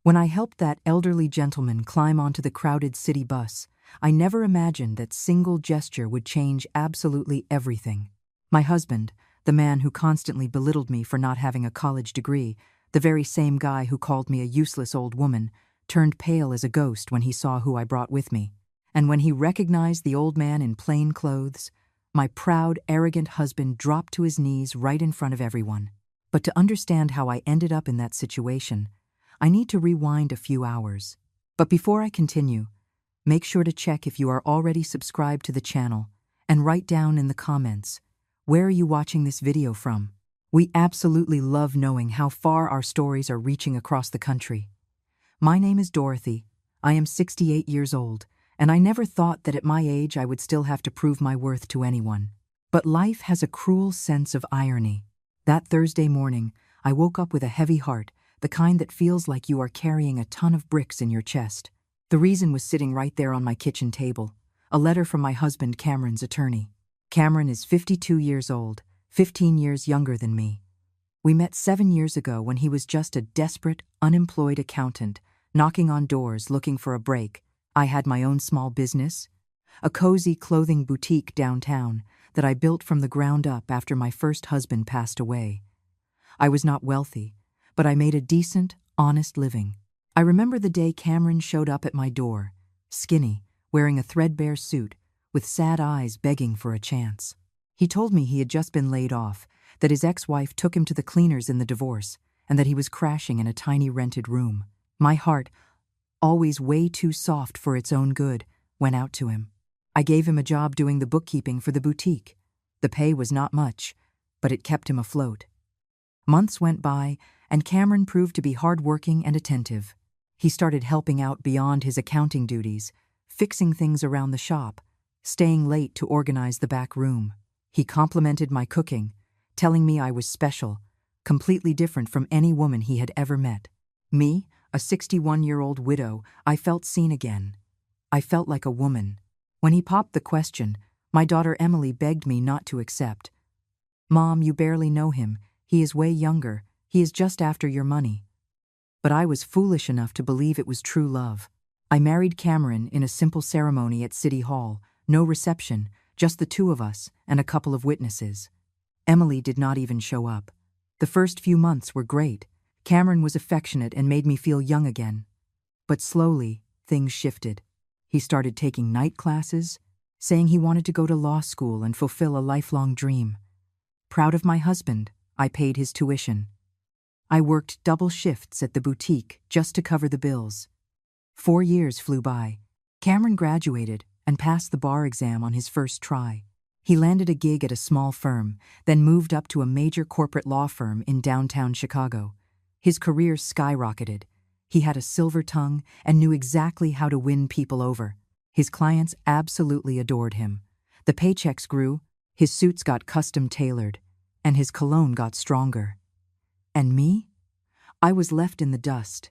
When I helped that elderly gentleman climb onto the crowded city bus, I never imagined that single gesture would change absolutely everything. My husband, the man who constantly belittled me for not having a college degree, the very same guy who called me a useless old woman, turned pale as a ghost when he saw who I brought with me. And when he recognized the old man in plain clothes, my proud, arrogant husband dropped to his knees right in front of everyone. But to understand how I ended up in that situation, I need to rewind a few hours. But before I continue, make sure to check if you are already subscribed to the channel and write down in the comments, where are you watching this video from? We absolutely love knowing how far our stories are reaching across the country. My name is Dorothy. I am 68 years old, and I never thought that at my age I would still have to prove my worth to anyone. But life has a cruel sense of irony. That Thursday morning, I woke up with a heavy heart, the kind that feels like you are carrying a ton of bricks in your chest. The reason was sitting right there on my kitchen table, a letter from my husband Cameron's attorney. Cameron is 52 years old, 15 years younger than me. We met 7 years ago when he was just a desperate, unemployed accountant, knocking on doors looking for a break. I had my own small business, a cozy clothing boutique downtown that I built from the ground up after my first husband passed away. I was not wealthy, but I made a decent, honest living. I remember the day Cameron showed up at my door, skinny, wearing a threadbare suit, with sad eyes begging for a chance. He told me he had just been laid off, that his ex-wife took him to the cleaners in the divorce, and that he was crashing in a tiny rented room. My heart, always way too soft for its own good, went out to him. I gave him a job doing the bookkeeping for the boutique. The pay was not much, but it kept him afloat. Months went by, and Cameron proved to be hardworking and attentive. He started helping out beyond his accounting duties, fixing things around the shop, staying late to organize the back room. He complimented my cooking, telling me I was special, completely different from any woman he had ever met. Me, a 61-year-old widow, I felt seen again. I felt like a woman. When he popped the question, my daughter Emily begged me not to accept. "Mom, you barely know him. He is way younger. He is just after your money." But I was foolish enough to believe it was true love. I married Cameron in a simple ceremony at City Hall, no reception, just the two of us and a couple of witnesses. Emily did not even show up. The first few months were great. Cameron was affectionate and made me feel young again. But slowly, things shifted. He started taking night classes, saying he wanted to go to law school and fulfill a lifelong dream. Proud of my husband, I paid his tuition. I worked double shifts at the boutique just to cover the bills. 4 years flew by. Cameron graduated and passed the bar exam on his first try. He landed a gig at a small firm, then moved up to a major corporate law firm in downtown Chicago. His career skyrocketed. He had a silver tongue and knew exactly how to win people over. His clients absolutely adored him. The paychecks grew, his suits got custom tailored, and his cologne got stronger. And me? I was left in the dust.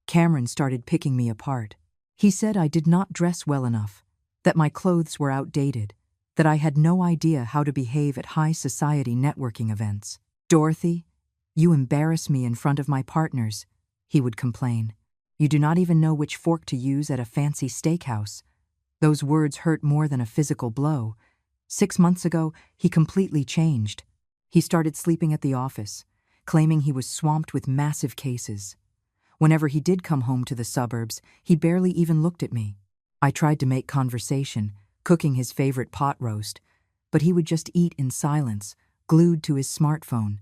Cameron started picking me apart. He said I did not dress well enough, that my clothes were outdated, that I had no idea how to behave at high society networking events. "Dorothy, you embarrass me in front of my partners," he would complain. "You do not even know which fork to use at a fancy steakhouse." Those words hurt more than a physical blow. 6 months ago, he completely changed. He started sleeping at the office, claiming he was swamped with massive cases. Whenever he did come home to the suburbs, he barely even looked at me. I tried to make conversation, cooking his favorite pot roast, but he would just eat in silence, glued to his smartphone.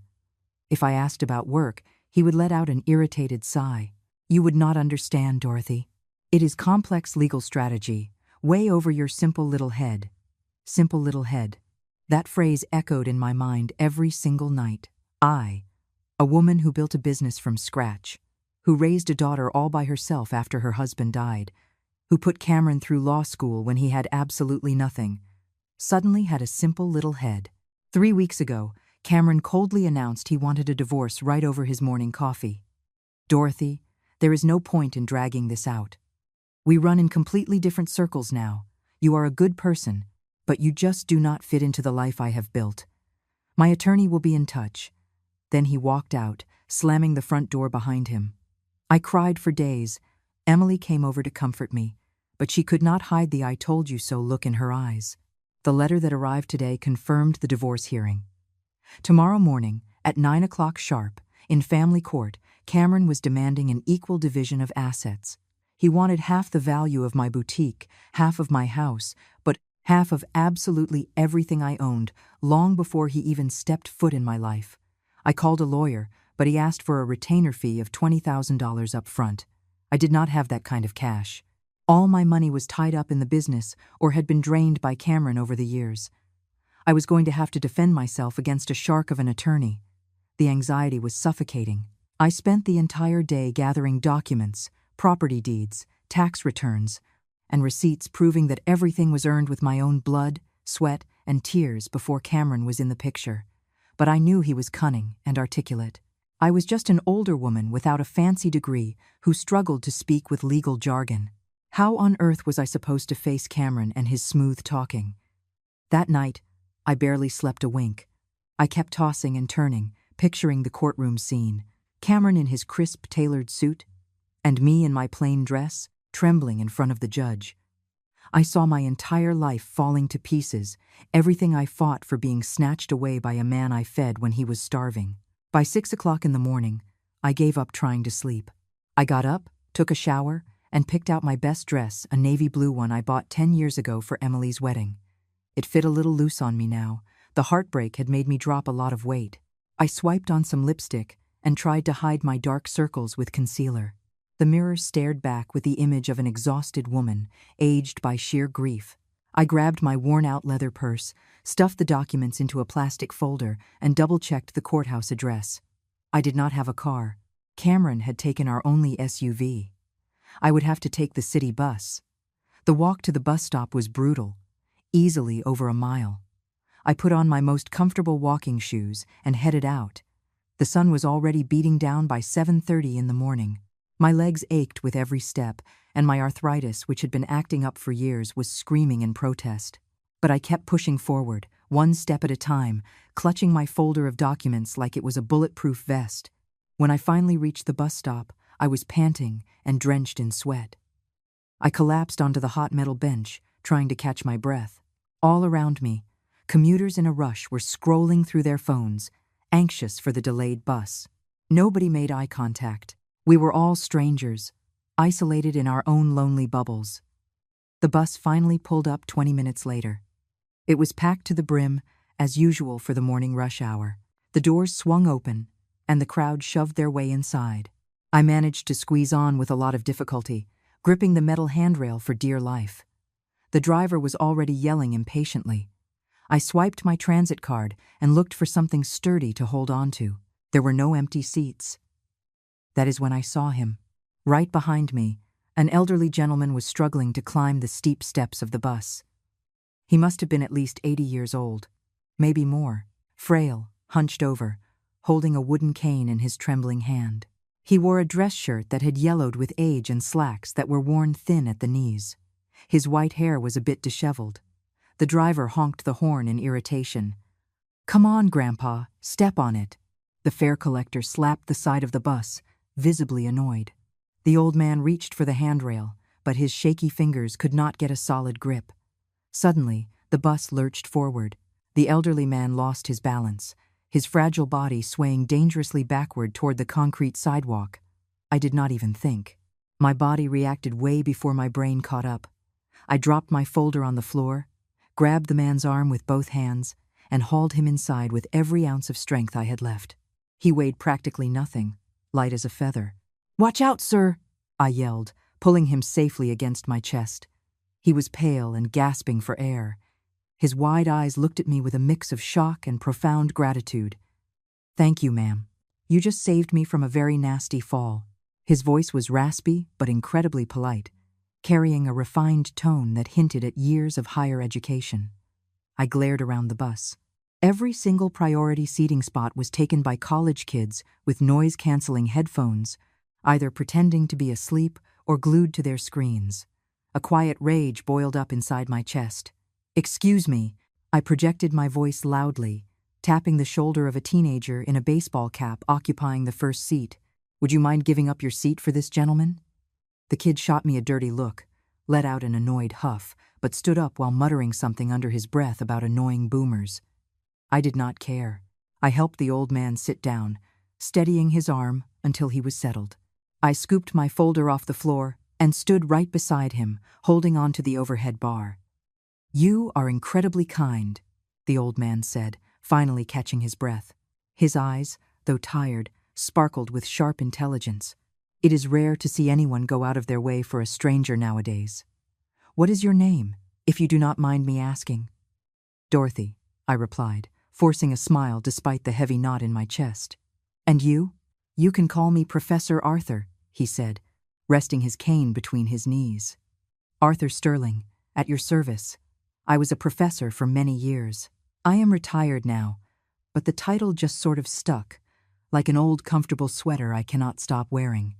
If I asked about work, he would let out an irritated sigh. "You would not understand, Dorothy. It is complex legal strategy, way over your simple little head." Simple little head. That phrase echoed in my mind every single night. I, a woman who built a business from scratch, who raised a daughter all by herself after her husband died, who put Cameron through law school when he had absolutely nothing, suddenly had a simple little head. 3 weeks ago, Cameron coldly announced he wanted a divorce right over his morning coffee. "Dorothy, there is no point in dragging this out. We run in completely different circles now. You are a good person, but you just do not fit into the life I have built. My attorney will be in touch." Then he walked out, slamming the front door behind him. I cried for days. Emily came over to comfort me, but she could not hide the "I told you so" look in her eyes. The letter that arrived today confirmed the divorce hearing. Tomorrow morning, at 9 o'clock sharp, in family court, Cameron was demanding an equal division of assets. He wanted half the value of my boutique, half of my house, but half of absolutely everything I owned, long before he even stepped foot in my life. I called a lawyer, but he asked for a retainer fee of $20,000 up front. I did not have that kind of cash. All my money was tied up in the business or had been drained by Cameron over the years. I was going to have to defend myself against a shark of an attorney. The anxiety was suffocating. I spent the entire day gathering documents, property deeds, tax returns, and receipts proving that everything was earned with my own blood, sweat, and tears before Cameron was in the picture. But I knew he was cunning and articulate. I was just an older woman without a fancy degree who struggled to speak with legal jargon. How on earth was I supposed to face Cameron and his smooth talking? That night, I barely slept a wink. I kept tossing and turning, picturing the courtroom scene. Cameron in his crisp, tailored suit, and me in my plain dress, trembling in front of the judge. I saw my entire life falling to pieces, everything I fought for being snatched away by a man I fed when he was starving. By 6 o'clock in the morning, I gave up trying to sleep. I got up, took a shower, and picked out my best dress, a navy blue one I bought 10 years ago for Emily's wedding. It fit a little loose on me now. The heartbreak had made me drop a lot of weight. I swiped on some lipstick and tried to hide my dark circles with concealer. The mirror stared back with the image of an exhausted woman, aged by sheer grief. I grabbed my worn-out leather purse, stuffed the documents into a plastic folder, and double-checked the courthouse address. I did not have a car. Cameron had taken our only SUV. I would have to take the city bus. The walk to the bus stop was brutal, easily over a mile. I put on my most comfortable walking shoes and headed out. The sun was already beating down by 7:30 in the morning. My legs ached with every step, and my arthritis, which had been acting up for years, was screaming in protest. But I kept pushing forward, one step at a time, clutching my folder of documents like it was a bulletproof vest. When I finally reached the bus stop, I was panting and drenched in sweat. I collapsed onto the hot metal bench, trying to catch my breath. All around me, commuters in a rush were scrolling through their phones, anxious for the delayed bus. Nobody made eye contact. We were all strangers, isolated in our own lonely bubbles. The bus finally pulled up 20 minutes later. It was packed to the brim, as usual for the morning rush hour. The doors swung open, and the crowd shoved their way inside. I managed to squeeze on with a lot of difficulty, gripping the metal handrail for dear life. The driver was already yelling impatiently. I swiped my transit card and looked for something sturdy to hold on to. There were no empty seats. That is when I saw him. Right behind me, an elderly gentleman was struggling to climb the steep steps of the bus. He must have been at least 80 years old, maybe more, frail, hunched over, holding a wooden cane in his trembling hand. He wore a dress shirt that had yellowed with age and slacks that were worn thin at the knees. His white hair was a bit disheveled. The driver honked the horn in irritation. "Come on, Grandpa, step on it." The fare collector slapped the side of the bus, visibly annoyed. The old man reached for the handrail, but his shaky fingers could not get a solid grip. Suddenly, the bus lurched forward. The elderly man lost his balance, his fragile body swaying dangerously backward toward the concrete sidewalk. I did not even think. My body reacted way before my brain caught up. I dropped my folder on the floor, grabbed the man's arm with both hands, and hauled him inside with every ounce of strength I had left. He weighed practically nothing, light as a feather. "Watch out, sir!" I yelled, pulling him safely against my chest. He was pale and gasping for air. His wide eyes looked at me with a mix of shock and profound gratitude. "Thank you, ma'am. You just saved me from a very nasty fall." His voice was raspy but incredibly polite, carrying a refined tone that hinted at years of higher education. I glared around the bus. Every single priority seating spot was taken by college kids with noise-canceling headphones, either pretending to be asleep or glued to their screens. A quiet rage boiled up inside my chest. "Excuse me," I projected my voice loudly, tapping the shoulder of a teenager in a baseball cap occupying the first seat. Would you mind giving up your seat for this gentleman? The kid shot me a dirty look, let out an annoyed huff, but stood up while muttering something under his breath about annoying boomers. I did not care. I helped the old man sit down, steadying his arm until he was settled. I scooped my folder off the floor and stood right beside him, holding on to the overhead bar. "You are incredibly kind," the old man said, finally catching his breath. His eyes, though tired, sparkled with sharp intelligence. It is rare to see anyone go out of their way for a stranger nowadays. "What is your name, if you do not mind me asking?" "Dorothy," I replied, forcing a smile despite the heavy knot in my chest. "And you?" "You can call me Professor Arthur," he said, resting his cane between his knees. "Arthur Sterling, at your service. I was a professor for many years. I am retired now, but the title just sort of stuck, like an old comfortable sweater I cannot stop wearing."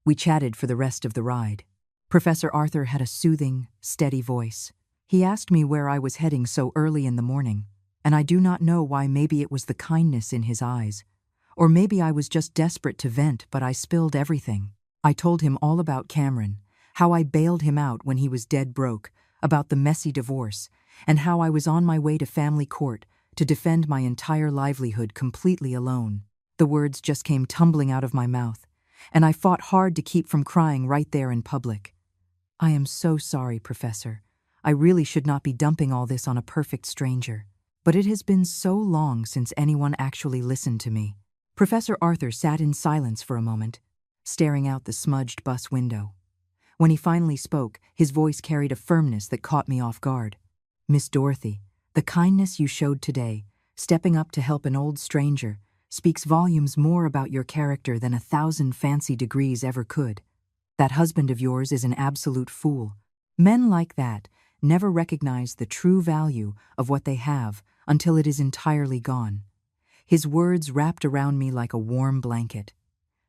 We chatted for the rest of the ride. Professor Arthur had a soothing, steady voice. He asked me where I was heading so early in the morning, and I do not know why. Maybe it was the kindness in his eyes, or maybe I was just desperate to vent, but I spilled everything. I told him all about Cameron, how I bailed him out when he was dead broke, about the messy divorce, and how I was on my way to family court to defend my entire livelihood completely alone. The words just came tumbling out of my mouth, and I fought hard to keep from crying right there in public. "I am so sorry, Professor. I really should not be dumping all this on a perfect stranger. But it has been so long since anyone actually listened to me." Professor Arthur sat in silence for a moment, staring out the smudged bus window. When he finally spoke, his voice carried a firmness that caught me off guard. "Miss Dorothy, the kindness you showed today, stepping up to help an old stranger, speaks volumes more about your character than 1,000 fancy degrees ever could. That husband of yours is an absolute fool. Men like that never recognize the true value of what they have until it is entirely gone." His words wrapped around me like a warm blanket.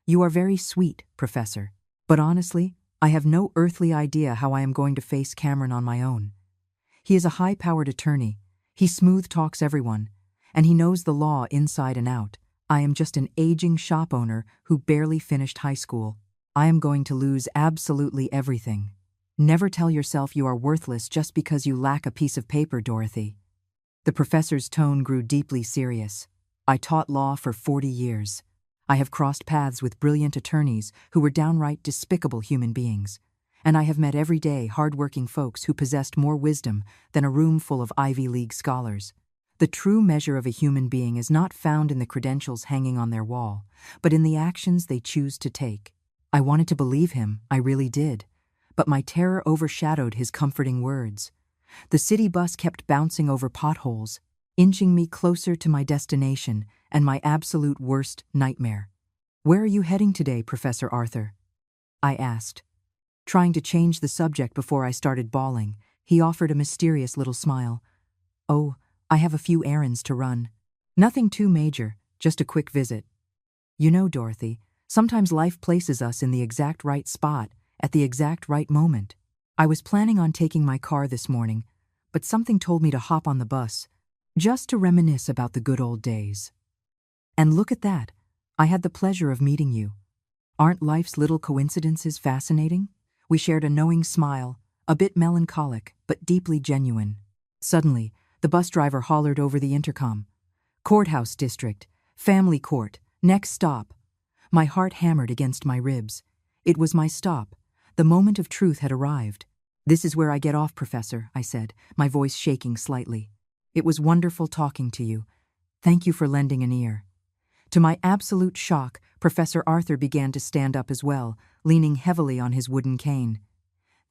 "You are very sweet, Professor, but honestly, I have no earthly idea how I am going to face Cameron on my own. He is a high-powered attorney, he smooth-talks everyone, and he knows the law inside and out. I am just an aging shop owner who barely finished high school. I am going to lose absolutely everything. Never tell yourself you are worthless just because you lack a piece of paper, Dorothy." The professor's tone grew deeply serious. "I taught law for 40 years. I have crossed paths with brilliant attorneys who were downright despicable human beings, and I have met everyday, hard-working folks who possessed more wisdom than a room full of Ivy League scholars. The true measure of a human being is not found in the credentials hanging on their wall, but in the actions they choose to take." I wanted to believe him, I really did, but my terror overshadowed his comforting words. The city bus kept bouncing over potholes, inching me closer to my destination and my absolute worst nightmare. "Where are you heading today, Professor Arthur?" I asked. Trying to change the subject before I started bawling, he offered a mysterious little smile. "Oh, I have a few errands to run. Nothing too major, just a quick visit. You know, Dorothy, sometimes life places us in the exact right spot at the exact right moment. I was planning on taking my car this morning, but something told me to hop on the bus, just to reminisce about the good old days. And look at that, I had the pleasure of meeting you. Aren't life's little coincidences fascinating?" We shared a knowing smile, a bit melancholic, but deeply genuine. Suddenly, the bus driver hollered over the intercom. "Courthouse District, Family Court, next stop." My heart hammered against my ribs. It was my stop. The moment of truth had arrived. "This is where I get off, Professor," I said, my voice shaking slightly. "It was wonderful talking to you. Thank you for lending an ear." To my absolute shock, Professor Arthur began to stand up as well, leaning heavily on his wooden cane.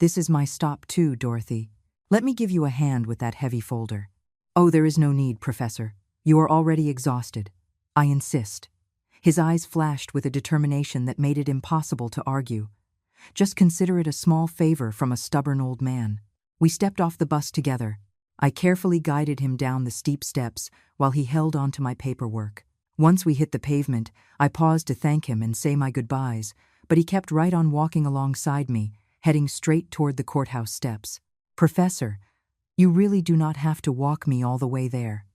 "This is my stop too, Dorothy. Let me give you a hand with that heavy folder." "Oh, there is no need, Professor. You are already exhausted. I insist." His eyes flashed with a determination that made it impossible to argue. Just consider it a small favor from a stubborn old man. We stepped off the bus together. I carefully guided him down the steep steps while he held onto my paperwork. Once we hit the pavement, I paused to thank him and say my goodbyes, but he kept right on walking alongside me, heading straight toward the courthouse steps. "Professor, you really do not have to walk me all the way there.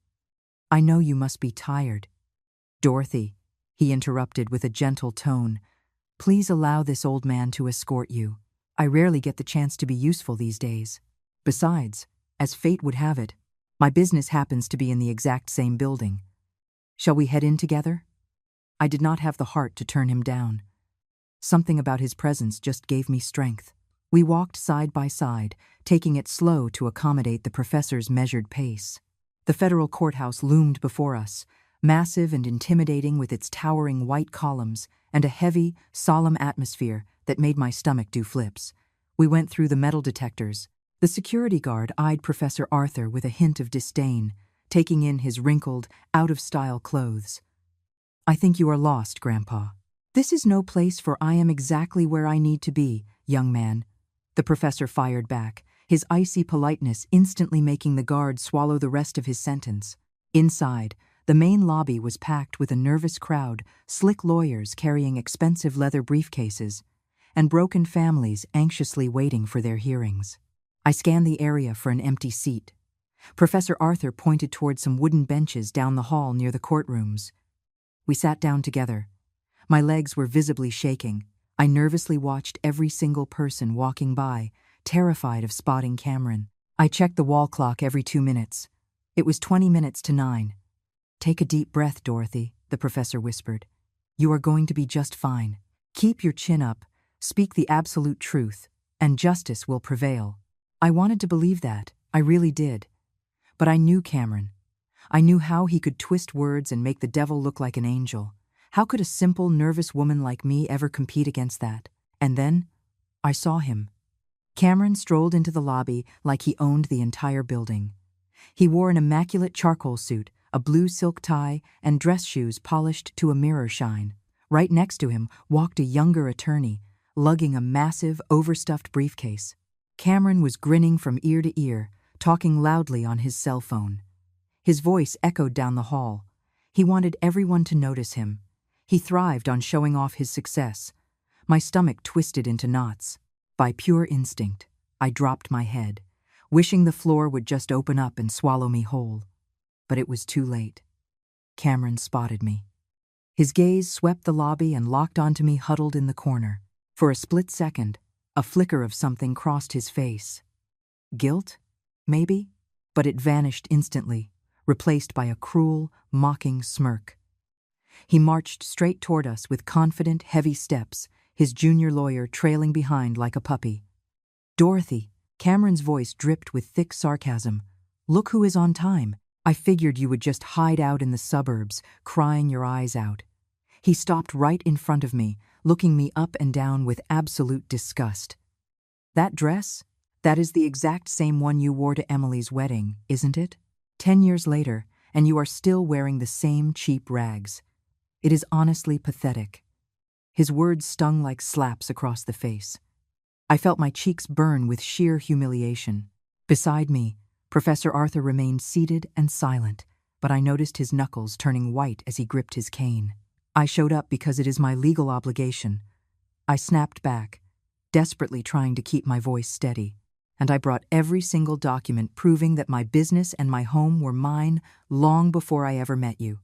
I know you must be tired." "Dorothy," he interrupted with a gentle tone, Please allow this old man to escort you. I rarely get the chance to be useful these days. Besides, as fate would have it, my business happens to be in the exact same building. Shall we head in together? I did not have the heart to turn him down. Something about his presence just gave me strength. We walked side by side, taking it slow to accommodate the professor's measured pace. The federal courthouse loomed before us, massive and intimidating with its towering white columns and a heavy, solemn atmosphere that made my stomach do flips. We went through the metal detectors. The security guard eyed Professor Arthur with a hint of disdain, taking in his wrinkled, out-of-style clothes. I think you are lost, Grandpa. This is no place for I am exactly where I need to be, young man. The professor fired back, his icy politeness instantly making the guard swallow the rest of his sentence. Inside, the main lobby was packed with a nervous crowd, slick lawyers carrying expensive leather briefcases, and broken families anxiously waiting for their hearings. I scanned the area for an empty seat. Professor Arthur pointed toward some wooden benches down the hall near the courtrooms. We sat down together. My legs were visibly shaking. I nervously watched every single person walking by, terrified of spotting Cameron. I checked the wall clock every 2 minutes. It was 20 minutes to 9. Take a deep breath, Dorothy, the professor whispered. You are going to be just fine. Keep your chin up, speak the absolute truth, and justice will prevail. I wanted to believe that. I really did. But I knew Cameron. I knew how he could twist words and make the devil look like an angel. How could a simple, nervous woman like me ever compete against that? And then, I saw him. Cameron strolled into the lobby like he owned the entire building. He wore an immaculate charcoal suit, a blue silk tie, and dress shoes polished to a mirror shine. Right next to him walked a younger attorney, lugging a massive, overstuffed briefcase. Cameron was grinning from ear to ear, talking loudly on his cell phone. His voice echoed down the hall. He wanted everyone to notice him. He thrived on showing off his success. My stomach twisted into knots. By pure instinct, I dropped my head, wishing the floor would just open up and swallow me whole. But it was too late. Cameron spotted me. His gaze swept the lobby and locked onto me huddled in the corner. For a split second, a flicker of something crossed his face. Guilt? Maybe? But it vanished instantly, replaced by a cruel, mocking smirk. He marched straight toward us with confident, heavy steps, his junior lawyer trailing behind like a puppy. Dorothy, Cameron's voice dripped with thick sarcasm. Look who is on time. I figured you would just hide out in the suburbs, crying your eyes out. He stopped right in front of me, looking me up and down with absolute disgust. That dress? That is the exact same one you wore to Emily's wedding, isn't it? 10 years later, and you are still wearing the same cheap rags. It is honestly pathetic. His words stung like slaps across the face. I felt my cheeks burn with sheer humiliation. Beside me, Professor Arthur remained seated and silent, but I noticed his knuckles turning white as he gripped his cane. I showed up because it is my legal obligation. I snapped back, desperately trying to keep my voice steady, and I brought every single document proving that my business and my home were mine long before I ever met you.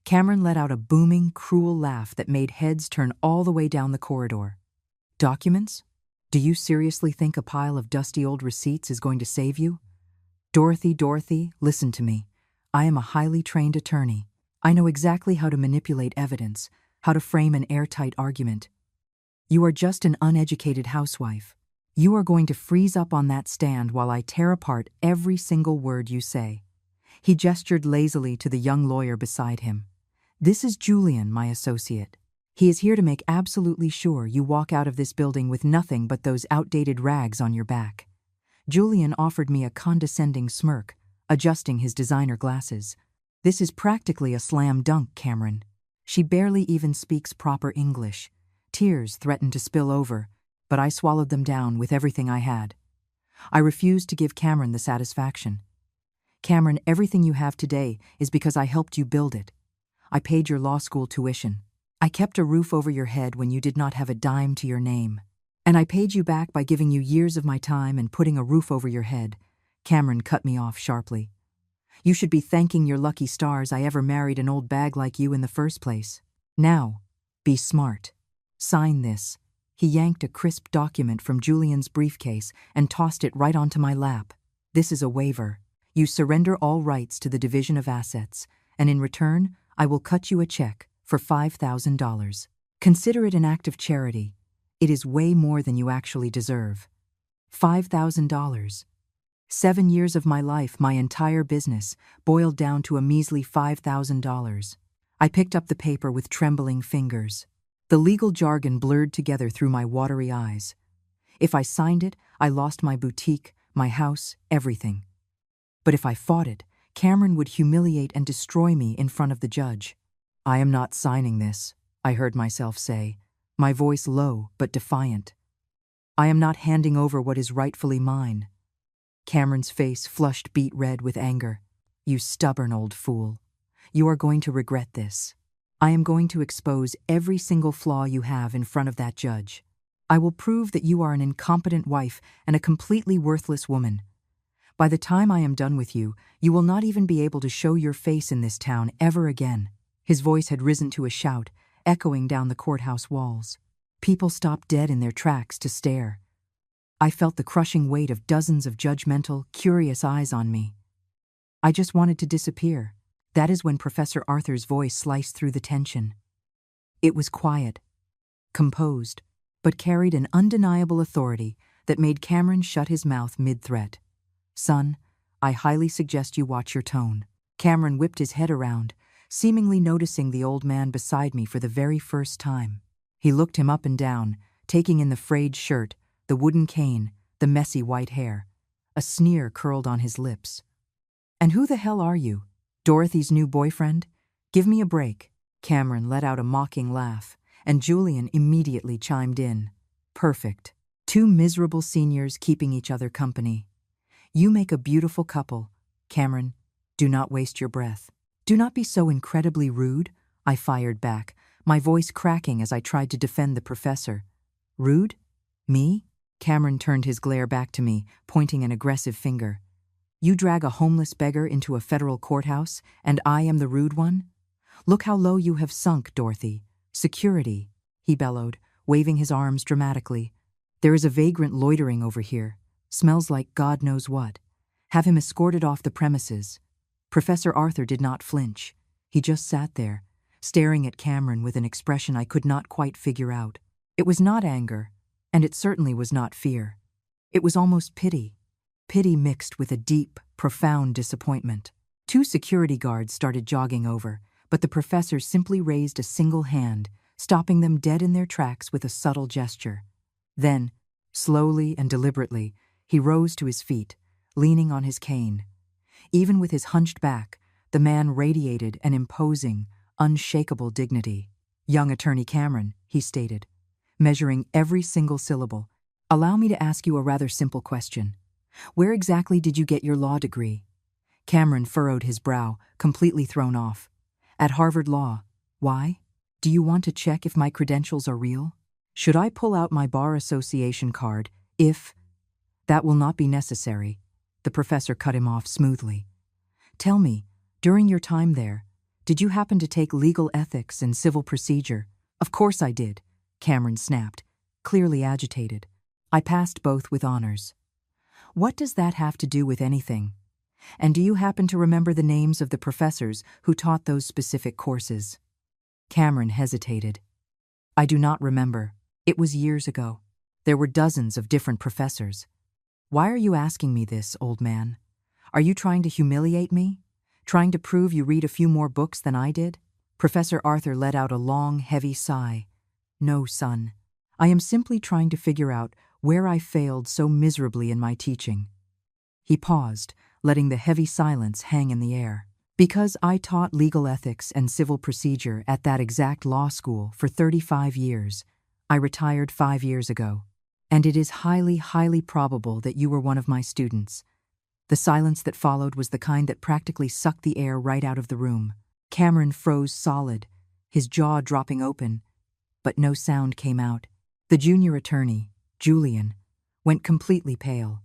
Cameron let out a booming, cruel laugh that made heads turn all the way down the corridor. Documents? Do you seriously think a pile of dusty old receipts is going to save you? Dorothy, listen to me. I am a highly trained attorney. I know exactly how to manipulate evidence, how to frame an airtight argument. You are just an uneducated housewife. You are going to freeze up on that stand while I tear apart every single word you say. He gestured lazily to the young lawyer beside him. This is Julian, my associate. He is here to make absolutely sure you walk out of this building with nothing but those outdated rags on your back. Julian offered me a condescending smirk, adjusting his designer glasses. This is practically a slam dunk, Cameron. She barely even speaks proper English. Tears threatened to spill over, but I swallowed them down with everything I had. I refused to give Cameron the satisfaction. Cameron, everything you have today is because I helped you build it. I paid your law school tuition. I kept a roof over your head when you did not have a dime to your name. And I paid you back by giving you years of my time and putting a roof over your head. Cameron cut me off sharply. You should be thanking your lucky stars I ever married an old bag like you in the first place. Now, be smart. Sign this." He yanked a crisp document from Julian's briefcase and tossed it right onto my lap. "This is a waiver. You surrender all rights to the division of assets, and in return, I will cut you a check for $5,000. Consider it an act of charity. It is way more than you actually deserve." $5,000. 7 years of my life, my entire business, boiled down to a measly $5,000. I picked up the paper with trembling fingers. The legal jargon blurred together through my watery eyes. If I signed it, I lost my boutique, my house, everything. But if I fought it, Cameron would humiliate and destroy me in front of the judge. "I am not signing this," I heard myself say, my voice low but defiant. "I am not handing over what is rightfully mine." Cameron's face flushed beet red with anger. "You stubborn old fool. You are going to regret this. I am going to expose every single flaw you have in front of that judge. I will prove that you are an incompetent wife and a completely worthless woman. By the time I am done with you, you will not even be able to show your face in this town ever again." His voice had risen to a shout, echoing down the courthouse walls. People stopped dead in their tracks to stare. I felt the crushing weight of dozens of judgmental, curious eyes on me. I just wanted to disappear. That is when Professor Arthur's voice sliced through the tension. It was quiet, composed, but carried an undeniable authority that made Cameron shut his mouth mid-threat. "Son, I highly suggest you watch your tone." Cameron whipped his head around, seemingly noticing the old man beside me for the very first time. He looked him up and down, taking in the frayed shirt, the wooden cane, the messy white hair. A sneer curled on his lips. "And who the hell are you? Dorothy's new boyfriend? Give me a break." Cameron let out a mocking laugh, and Julian immediately chimed in. "Perfect. 2 miserable seniors keeping each other company. You make a beautiful couple. Cameron, do not waste your breath." "Do not be so incredibly rude," I fired back, my voice cracking as I tried to defend the professor. "Rude? Me?" Cameron turned his glare back to me, pointing an aggressive finger. "You drag a homeless beggar into a federal courthouse, and I am the rude one? Look how low you have sunk, Dorothy. Security," he bellowed, waving his arms dramatically. "There is a vagrant loitering over here. Smells like God knows what. Have him escorted off the premises." Professor Arthur did not flinch. He just sat there, staring at Cameron with an expression I could not quite figure out. It was not anger, and it certainly was not fear. It was almost pity. Pity mixed with a deep, profound disappointment. 2 security guards started jogging over, but the professor simply raised a single hand, stopping them dead in their tracks with a subtle gesture. Then, slowly and deliberately, he rose to his feet, leaning on his cane. Even with his hunched back, the man radiated an imposing, unshakable dignity. "Young Attorney Cameron," he stated, measuring every single syllable, "allow me to ask you a rather simple question. Where exactly did you get your law degree?" Cameron furrowed his brow, completely thrown off. "At Harvard Law. Why? Do you want to check if my credentials are real? Should I pull out my Bar Association card if—" "That will not be necessary." The professor cut him off smoothly. "Tell me, during your time there, did you happen to take legal ethics and civil procedure?" "Of course I did," Cameron snapped, clearly agitated. "I passed both with honors." "What does that have to do with anything? And do you happen to remember the names of the professors who taught those specific courses?" Cameron hesitated. "I do not remember. It was years ago. There were dozens of different professors." "Why are you asking me this, old man? Are you trying to humiliate me? Trying to prove you read a few more books than I did?" Professor Arthur let out a long, heavy sigh. "No, son. I am simply trying to figure out where I failed so miserably in my teaching." He paused, letting the heavy silence hang in the air. "Because I taught legal ethics and civil procedure at that exact law school for 35 years. I retired 5 years ago. And it is highly, highly probable that you were one of my students." The silence that followed was the kind that practically sucked the air right out of the room. Cameron froze solid, his jaw dropping open, but no sound came out. The junior attorney, Julian, went completely pale.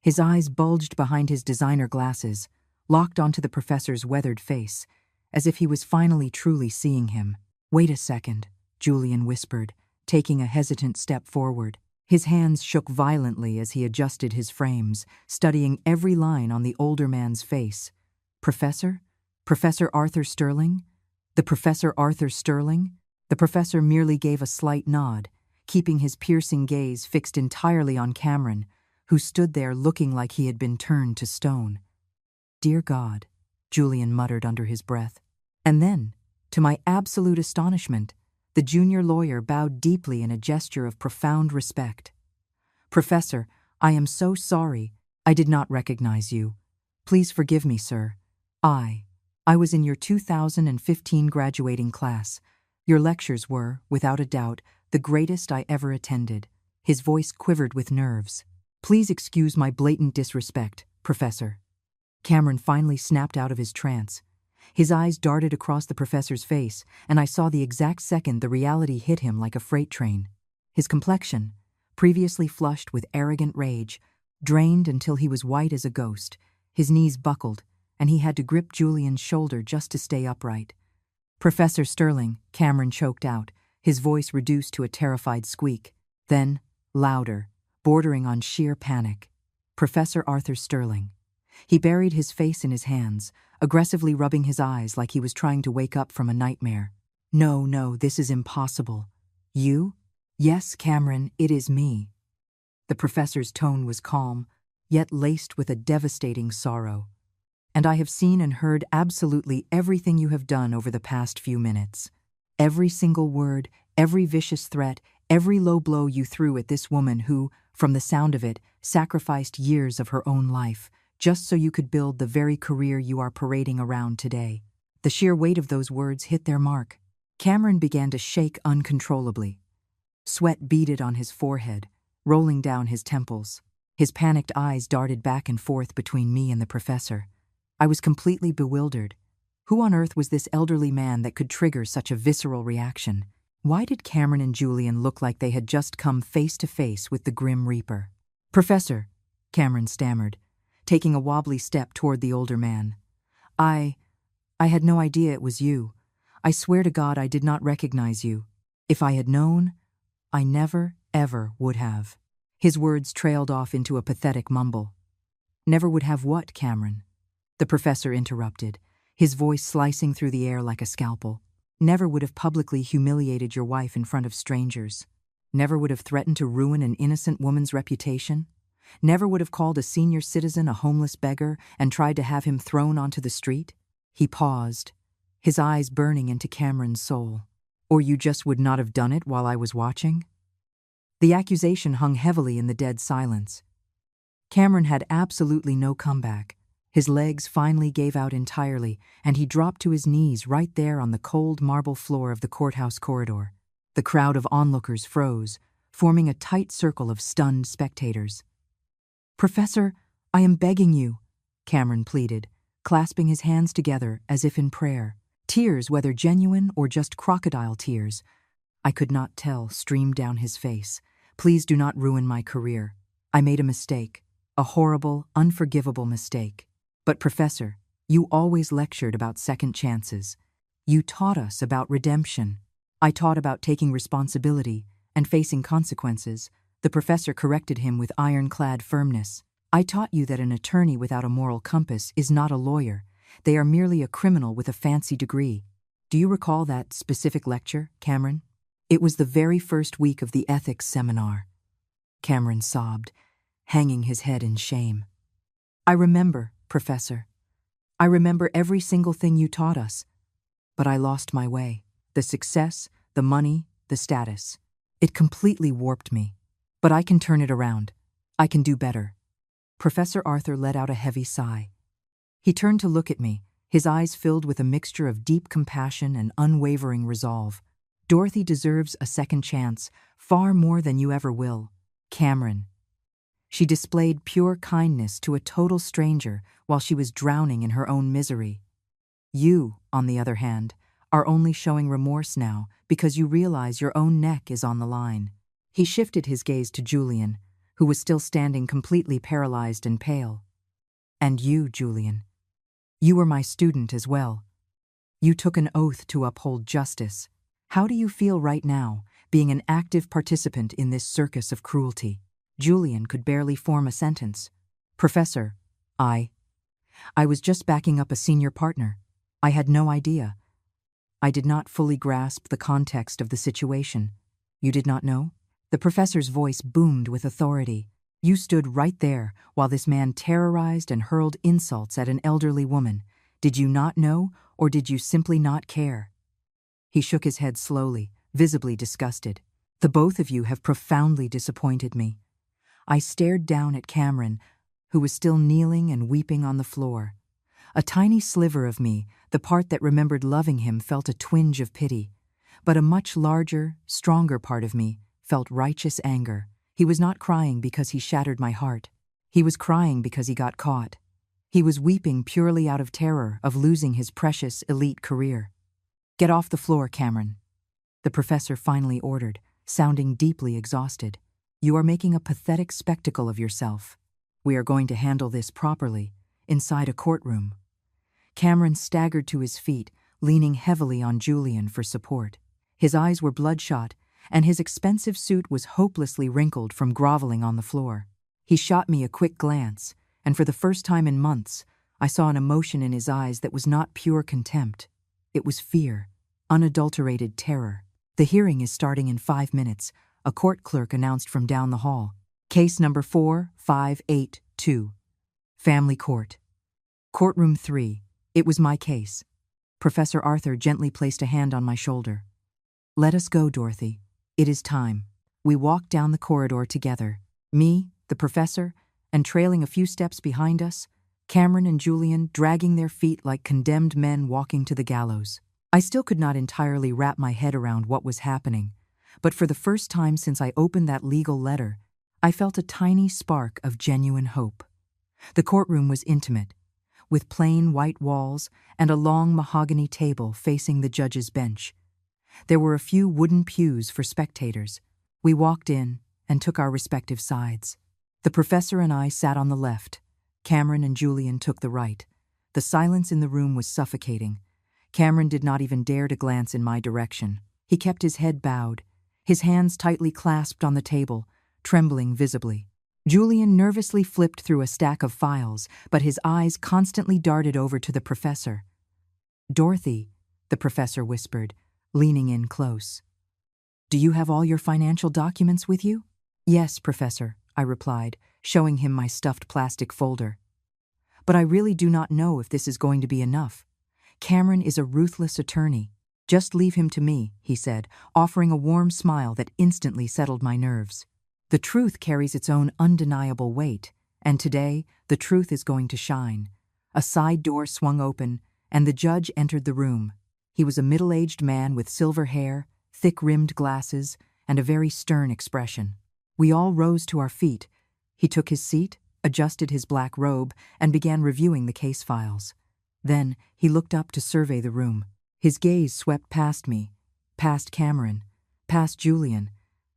His eyes bulged behind his designer glasses, locked onto the professor's weathered face, as if he was finally truly seeing him. "Wait a second," Julian whispered, taking a hesitant step forward. His hands shook violently as he adjusted his frames, studying every line on the older man's face. Professor? Professor Arthur Sterling? The Professor Arthur Sterling? The professor merely gave a slight nod, keeping his piercing gaze fixed entirely on Cameron, who stood there looking like he had been turned to stone. "Dear God," Julian muttered under his breath. And then, to my absolute astonishment, the junior lawyer bowed deeply in a gesture of profound respect. "Professor, I am so sorry. I did not recognize you. Please forgive me, sir. I was in your 2015 graduating class. Your lectures were, without a doubt, the greatest I ever attended." His voice quivered with nerves. "Please excuse my blatant disrespect, Professor." Cameron finally snapped out of his trance. His eyes darted across the professor's face, and I saw the exact second the reality hit him like a freight train. His complexion, previously flushed with arrogant rage, drained until he was white as a ghost. His knees buckled, and he had to grip Julian's shoulder just to stay upright. "Professor Sterling," Cameron choked out, his voice reduced to a terrified squeak. Then, louder, bordering on sheer panic. "Professor Arthur Sterling." He buried his face in his hands, aggressively rubbing his eyes like he was trying to wake up from a nightmare. No, this is impossible. "You?" "Yes, Cameron, it is me." The professor's tone was calm, yet laced with a devastating sorrow. "And I have seen and heard absolutely everything you have done over the past few minutes. Every single word, every vicious threat, every low blow you threw at this woman who, from the sound of it, sacrificed years of her own life, just so you could build the very career you are parading around today." The sheer weight of those words hit their mark. Cameron began to shake uncontrollably. Sweat beaded on his forehead, rolling down his temples. His panicked eyes darted back and forth between me and the professor. I was completely bewildered. Who on earth was this elderly man that could trigger such a visceral reaction? Why did Cameron and Julian look like they had just come face to face with the Grim Reaper? "Professor," Cameron stammered, taking a wobbly step toward the older man. I had no idea it was you. I swear to God I did not recognize you. If I had known, I never, ever would have." His words trailed off into a pathetic mumble. "Never would have what, Cameron?" The professor interrupted, his voice slicing through the air like a scalpel. "Never would have publicly humiliated your wife in front of strangers. Never would have threatened to ruin an innocent woman's reputation. Never would have called a senior citizen a homeless beggar and tried to have him thrown onto the street." He paused, his eyes burning into Cameron's soul. "Or you just would not have done it while I was watching?" The accusation hung heavily in the dead silence. Cameron had absolutely no comeback. His legs finally gave out entirely, and he dropped to his knees right there on the cold marble floor of the courthouse corridor. The crowd of onlookers froze, forming a tight circle of stunned spectators. "Professor, I am begging you," Cameron pleaded, clasping his hands together as if in prayer. Tears, whether genuine or just crocodile tears, I could not tell, streamed down his face. "Please do not ruin my career. I made a mistake, a horrible, unforgivable mistake. But Professor, you always lectured about second chances. You taught us about redemption. I taught about taking responsibility and facing consequences." The professor corrected him with ironclad firmness. "I taught you that an attorney without a moral compass is not a lawyer. They are merely a criminal with a fancy degree. Do you recall that specific lecture, Cameron?" "It was the very first week of the ethics seminar." Cameron sobbed, hanging his head in shame. "I remember, Professor. I remember every single thing you taught us. But I lost my way. The success, the money, the status. It completely warped me. But I can turn it around. I can do better." Professor Arthur let out a heavy sigh. He turned to look at me, his eyes filled with a mixture of deep compassion and unwavering resolve. "Dorothy deserves a second chance, far more than you ever will. Cameron." She displayed pure kindness to a total stranger while she was drowning in her own misery. You, on the other hand, are only showing remorse now because you realize your own neck is on the line. He shifted his gaze to Julian, who was still standing completely paralyzed and pale. "And you, Julian. You were my student as well. You took an oath to uphold justice. How do you feel right now, being an active participant in this circus of cruelty. Julian could barely form a sentence. Professor, I was just backing up a senior partner. I had no idea. I did not fully grasp the context of the situation. You did not know? The professor's voice boomed with authority. You stood right there while this man terrorized and hurled insults at an elderly woman. Did you not know, or did you simply not care? He shook his head slowly, visibly disgusted. The both of you have profoundly disappointed me. I stared down at Cameron, who was still kneeling and weeping on the floor. A tiny sliver of me, the part that remembered loving him, felt a twinge of pity. But a much larger, stronger part of me felt righteous anger. He was not crying because he shattered my heart. He was crying because he got caught. He was weeping purely out of terror of losing his precious elite career. Get off the floor, Cameron, the professor finally ordered, sounding deeply exhausted. You are making a pathetic spectacle of yourself. We are going to handle this properly, inside a courtroom. Cameron staggered to his feet, leaning heavily on Julian for support. His eyes were bloodshot, and his expensive suit was hopelessly wrinkled from groveling on the floor. He shot me a quick glance, and for the first time in months, I saw an emotion in his eyes that was not pure contempt. It was fear, unadulterated terror. The hearing is starting in 5 minutes, a court clerk announced from down the hall. Case number 4582. Family Court. Courtroom 3. It was my case. Professor Arthur gently placed a hand on my shoulder. Let us go, Dorothy. It is time. We walked down the corridor together. Me, the professor, and trailing a few steps behind us, Cameron and Julian dragging their feet like condemned men walking to the gallows. I still could not entirely wrap my head around what was happening, but for the first time since I opened that legal letter, I felt a tiny spark of genuine hope. The courtroom was intimate, with plain white walls and a long mahogany table facing the judge's bench. There were a few wooden pews for spectators. We walked in and took our respective sides. The professor and I sat on the left. Cameron and Julian took the right. The silence in the room was suffocating. Cameron did not even dare to glance in my direction. He kept his head bowed, his hands tightly clasped on the table, trembling visibly. Julian nervously flipped through a stack of files, but his eyes constantly darted over to the professor. Dorothy, the professor whispered, leaning in close. Do you have all your financial documents with you? Yes, Professor, I replied, showing him my stuffed plastic folder. But I really do not know if this is going to be enough. Cameron is a ruthless attorney. Just leave him to me, he said, offering a warm smile that instantly settled my nerves. The truth carries its own undeniable weight, and today the truth is going to shine. A side door swung open, and the judge entered the room. He was a middle-aged man with silver hair, thick-rimmed glasses, and a very stern expression. We all rose to our feet. He took his seat, adjusted his black robe, and began reviewing the case files. Then he looked up to survey the room. His gaze swept past me, past Cameron, past Julian,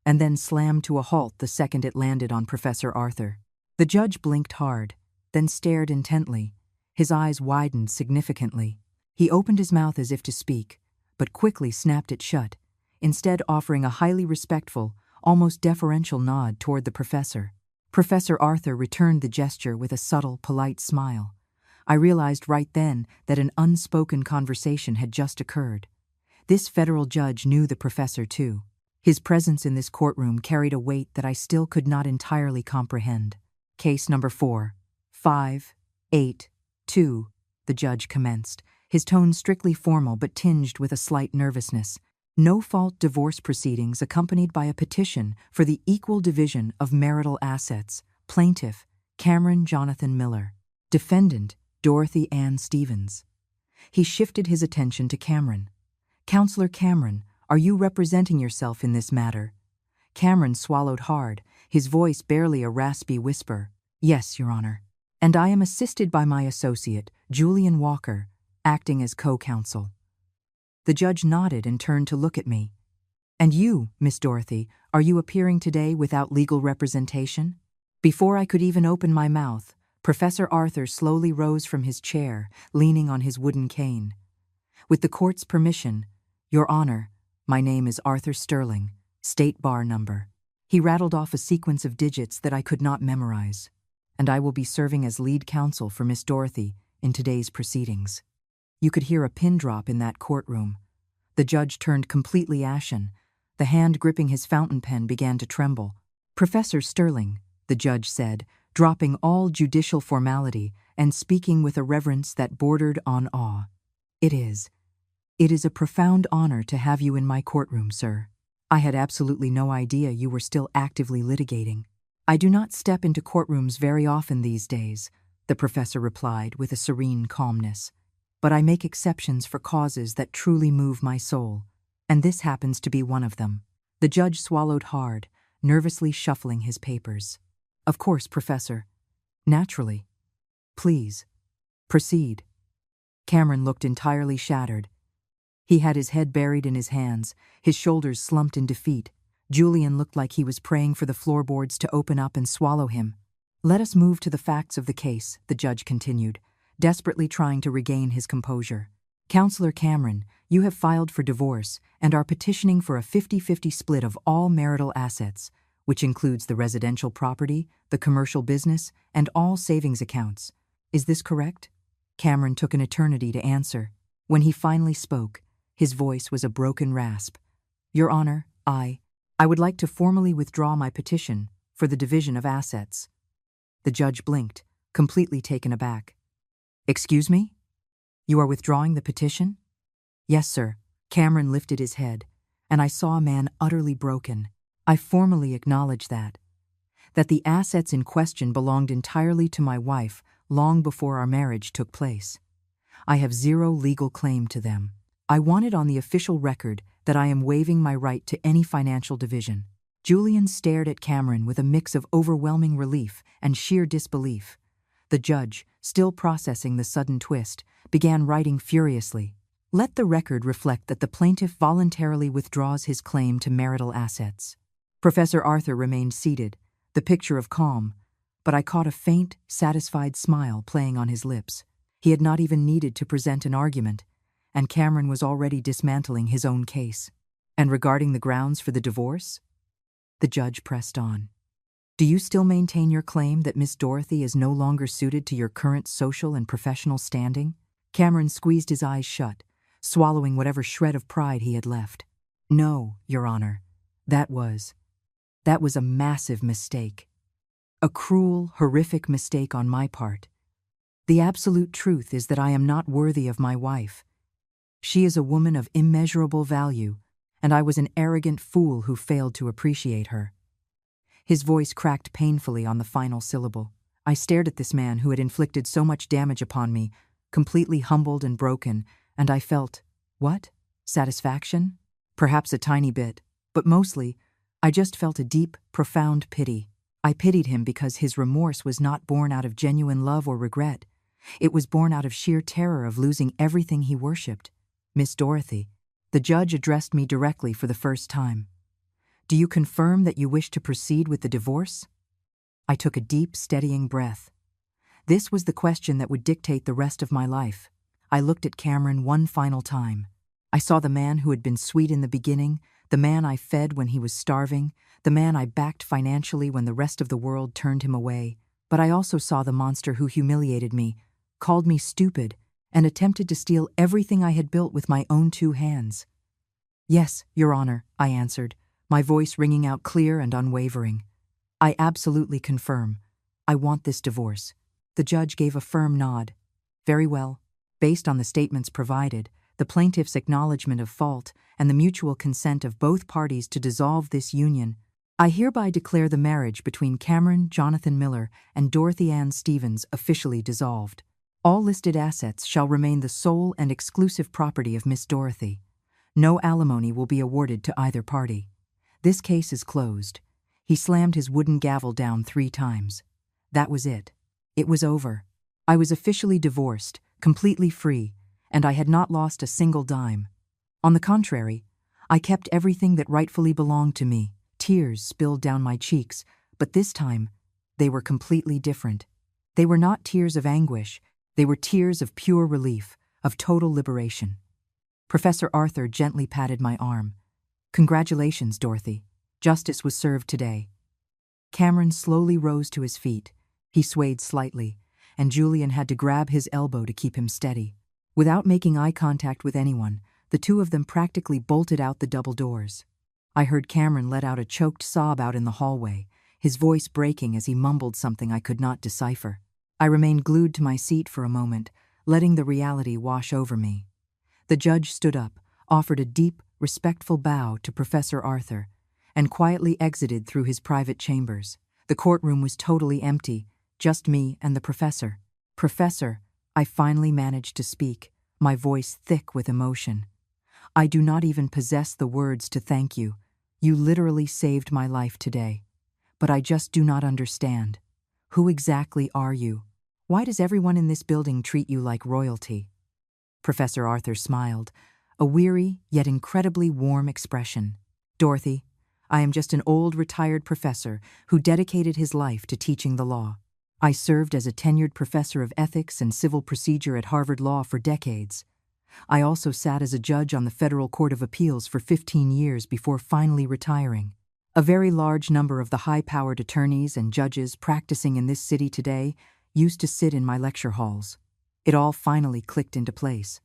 and then slammed to a halt the second it landed on Professor Arthur. The judge blinked hard, then stared intently. His eyes widened significantly. He opened his mouth as if to speak, but quickly snapped it shut, instead offering a highly respectful, almost deferential nod toward the professor. Professor Arthur returned the gesture with a subtle, polite smile. I realized right then that an unspoken conversation had just occurred. This federal judge knew the professor too. His presence in this courtroom carried a weight that I still could not entirely comprehend. Case number 4582, the judge commenced, his tone strictly formal but tinged with a slight nervousness. No-fault divorce proceedings accompanied by a petition for the equal division of marital assets. Plaintiff, Cameron Jonathan Miller. Defendant, Dorothy Ann Stevens. He shifted his attention to Cameron. Counselor Cameron, are you representing yourself in this matter? Cameron swallowed hard, his voice barely a raspy whisper. Yes, Your Honor. And I am assisted by my associate, Julian Walker, acting as co-counsel. The judge nodded and turned to look at me. And you, Miss Dorothy, are you appearing today without legal representation? Before I could even open my mouth, Professor Arthur slowly rose from his chair, leaning on his wooden cane. With the court's permission, Your Honor, my name is Arthur Sterling, State bar number. He rattled off a sequence of digits that I could not memorize. And I will be serving as lead counsel for Miss Dorothy in today's proceedings. You could hear a pin drop in that courtroom. The judge turned completely ashen. The hand gripping his fountain pen began to tremble. Professor Sterling, the judge said, dropping all judicial formality and speaking with a reverence that bordered on awe. It is a profound honor to have you in my courtroom, sir. I had absolutely no idea you were still actively litigating. I do not step into courtrooms very often these days, the professor replied with a serene calmness. But I make exceptions for causes that truly move my soul, and this happens to be one of them. The judge swallowed hard, nervously shuffling his papers. Of course, Professor. Naturally. Please, proceed. Cameron looked entirely shattered. He had his head buried in his hands, his shoulders slumped in defeat. Julian looked like he was praying for the floorboards to open up and swallow him. Let us move to the facts of the case, the judge continued, desperately trying to regain his composure. Counselor Cameron, you have filed for divorce and are petitioning for a 50-50 split of all marital assets, which includes the residential property, the commercial business, and all savings accounts. Is this correct? Cameron took an eternity to answer. When he finally spoke, his voice was a broken rasp. Your Honor, I would like to formally withdraw my petition for the division of assets. The judge blinked, completely taken aback. Excuse me? You are withdrawing the petition? Yes, sir. Cameron lifted his head, and I saw a man utterly broken. I formally acknowledge that the assets in question belonged entirely to my wife long before our marriage took place. I have zero legal claim to them. I want it on the official record that I am waiving my right to any financial division. Julian stared at Cameron with a mix of overwhelming relief and sheer disbelief. The judge, still processing the sudden twist, began writing furiously. Let the record reflect that the plaintiff voluntarily withdraws his claim to marital assets. Professor Arthur remained seated, the picture of calm, but I caught a faint, satisfied smile playing on his lips. He had not even needed to present an argument, and Cameron was already dismantling his own case. And regarding the grounds for the divorce? The judge pressed on. Do you still maintain your claim that Miss Dorothy is no longer suited to your current social and professional standing? Cameron squeezed his eyes shut, swallowing whatever shred of pride he had left. No, Your Honor. That was a massive mistake. A cruel, horrific mistake on my part. The absolute truth is that I am not worthy of my wife. She is a woman of immeasurable value, and I was an arrogant fool who failed to appreciate her. His voice cracked painfully on the final syllable. I stared at this man who had inflicted so much damage upon me, completely humbled and broken, and I felt, what? Satisfaction? Perhaps a tiny bit, but mostly, I just felt a deep, profound pity. I pitied him because his remorse was not born out of genuine love or regret. It was born out of sheer terror of losing everything he worshipped. Miss Dorothy, the judge addressed me directly for the first time. Do you confirm that you wish to proceed with the divorce? I took a deep, steadying breath. This was the question that would dictate the rest of my life. I looked at Cameron one final time. I saw the man who had been sweet in the beginning, the man I fed when he was starving, the man I backed financially when the rest of the world turned him away. But I also saw the monster who humiliated me, called me stupid, and attempted to steal everything I had built with my own 2 hands. Yes, Your Honor, I answered, my voice ringing out clear and unwavering. I absolutely confirm. I want this divorce. The judge gave a firm nod. Very well. Based on the statements provided, the plaintiff's acknowledgement of fault, and the mutual consent of both parties to dissolve this union, I hereby declare the marriage between Cameron Jonathan Miller and Dorothy Ann Stevens officially dissolved. All listed assets shall remain the sole and exclusive property of Miss Dorothy. No alimony will be awarded to either party. This case is closed. He slammed his wooden gavel down 3 times. That was it. It was over. I was officially divorced, completely free, and I had not lost a single dime. On the contrary, I kept everything that rightfully belonged to me. Tears spilled down my cheeks, but this time, they were completely different. They were not tears of anguish. They were tears of pure relief, of total liberation. Professor Arthur gently patted my arm. Congratulations, Dorothy. Justice was served today. Cameron slowly rose to his feet. He swayed slightly, and Julian had to grab his elbow to keep him steady. Without making eye contact with anyone, the two of them practically bolted out the double doors. I heard Cameron let out a choked sob out in the hallway, his voice breaking as he mumbled something I could not decipher. I remained glued to my seat for a moment, letting the reality wash over me. The judge stood up, offered a deep, respectful bow to Professor Arthur, and quietly exited through his private chambers. The courtroom was totally empty, just me and the professor. "Professor," I finally managed to speak, my voice thick with emotion. "I do not even possess the words to thank you. You literally saved my life today. But I just do not understand. Who exactly are you? Why does everyone in this building treat you like royalty?" Professor Arthur smiled, a weary yet incredibly warm expression. "Dorothy, I am just an old retired professor who dedicated his life to teaching the law. I served as a tenured professor of ethics and civil procedure at Harvard Law for decades. I also sat as a judge on the Federal Court of Appeals for 15 years before finally retiring. A very large number of the high-powered attorneys and judges practicing in this city today used to sit in my lecture halls. It all finally clicked into place.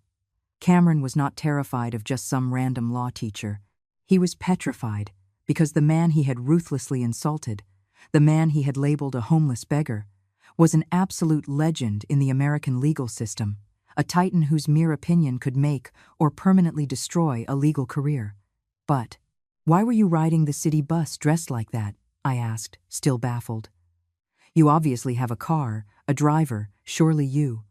Cameron was not terrified of just some random law teacher. He was petrified because the man he had ruthlessly insulted, the man he had labeled a homeless beggar, was an absolute legend in the American legal system, a titan whose mere opinion could make or permanently destroy a legal career. "But why were you riding the city bus dressed like that?" I asked, still baffled. "You obviously have a car, a driver, surely you."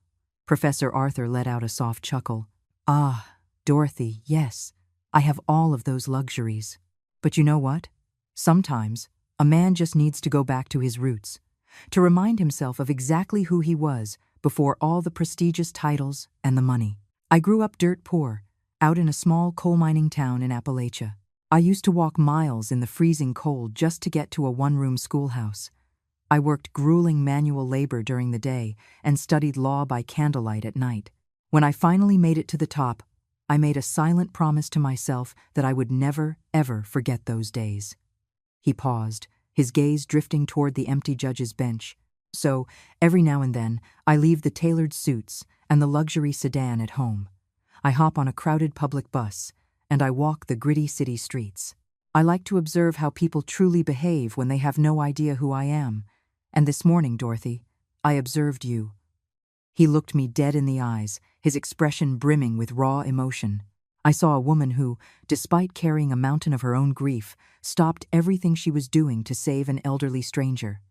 Professor Arthur let out a soft chuckle. "Ah, Dorothy, yes, I have all of those luxuries. But you know what? Sometimes a man just needs to go back to his roots, to remind himself of exactly who he was before all the prestigious titles and the money. I grew up dirt poor, out in a small coal mining town in Appalachia. I used to walk miles in the freezing cold just to get to a one-room schoolhouse. I worked grueling manual labor during the day and studied law by candlelight at night. When I finally made it to the top, I made a silent promise to myself that I would never, ever forget those days." He paused, his gaze drifting toward the empty judge's bench. "So, every now and then, I leave the tailored suits and the luxury sedan at home. I hop on a crowded public bus, and I walk the gritty city streets. I like to observe how people truly behave when they have no idea who I am. And this morning, Dorothy, I observed you." He looked me dead in the eyes, his expression brimming with raw emotion. I saw a woman who, despite carrying a mountain of her own grief, stopped everything she was doing to save an elderly stranger.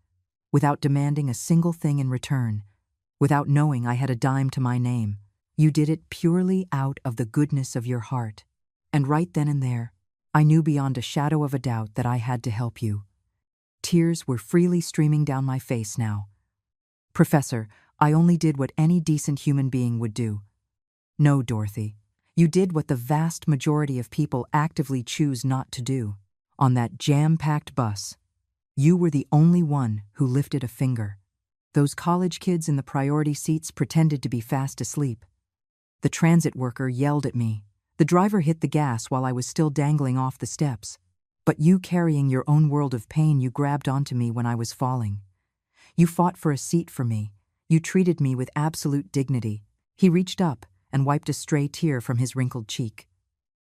Without demanding a single thing in return, without knowing I had a dime to my name. You did it purely out of the goodness of your heart. And right then and there, I knew beyond a shadow of a doubt that I had to help you. Tears were freely streaming down my face now. "Professor, I only did what any decent human being would do." "No, Dorothy. You did what the vast majority of people actively choose not to do. On that jam-packed bus, you were the only one who lifted a finger. Those college kids in the priority seats pretended to be fast asleep. The transit worker yelled at me. The driver hit the gas while I was still dangling off the steps. But you, carrying your own world of pain, you grabbed onto me when I was falling. You fought for a seat for me. You treated me with absolute dignity." He reached up and wiped a stray tear from his wrinkled cheek.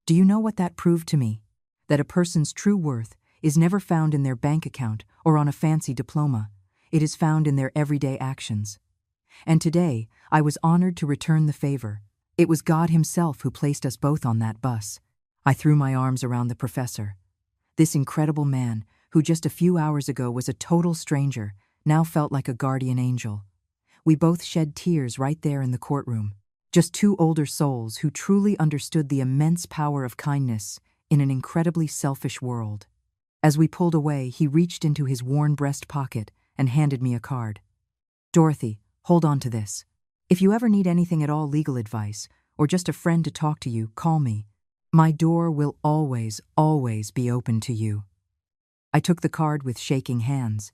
"Do you know what that proved to me? That a person's true worth is never found in their bank account or on a fancy diploma. It is found in their everyday actions. And today, I was honored to return the favor. It was God himself who placed us both on that bus." I threw my arms around the professor. This incredible man, who just a few hours ago was a total stranger, now felt like a guardian angel. We both shed tears right there in the courtroom. Just two older souls who truly understood the immense power of kindness in an incredibly selfish world. As we pulled away, he reached into his worn breast pocket and handed me a card. "Dorothy, hold on to this. If you ever need anything at all, legal advice, or just a friend to talk to you, call me. My door will always, always be open to you." I took the card with shaking hands.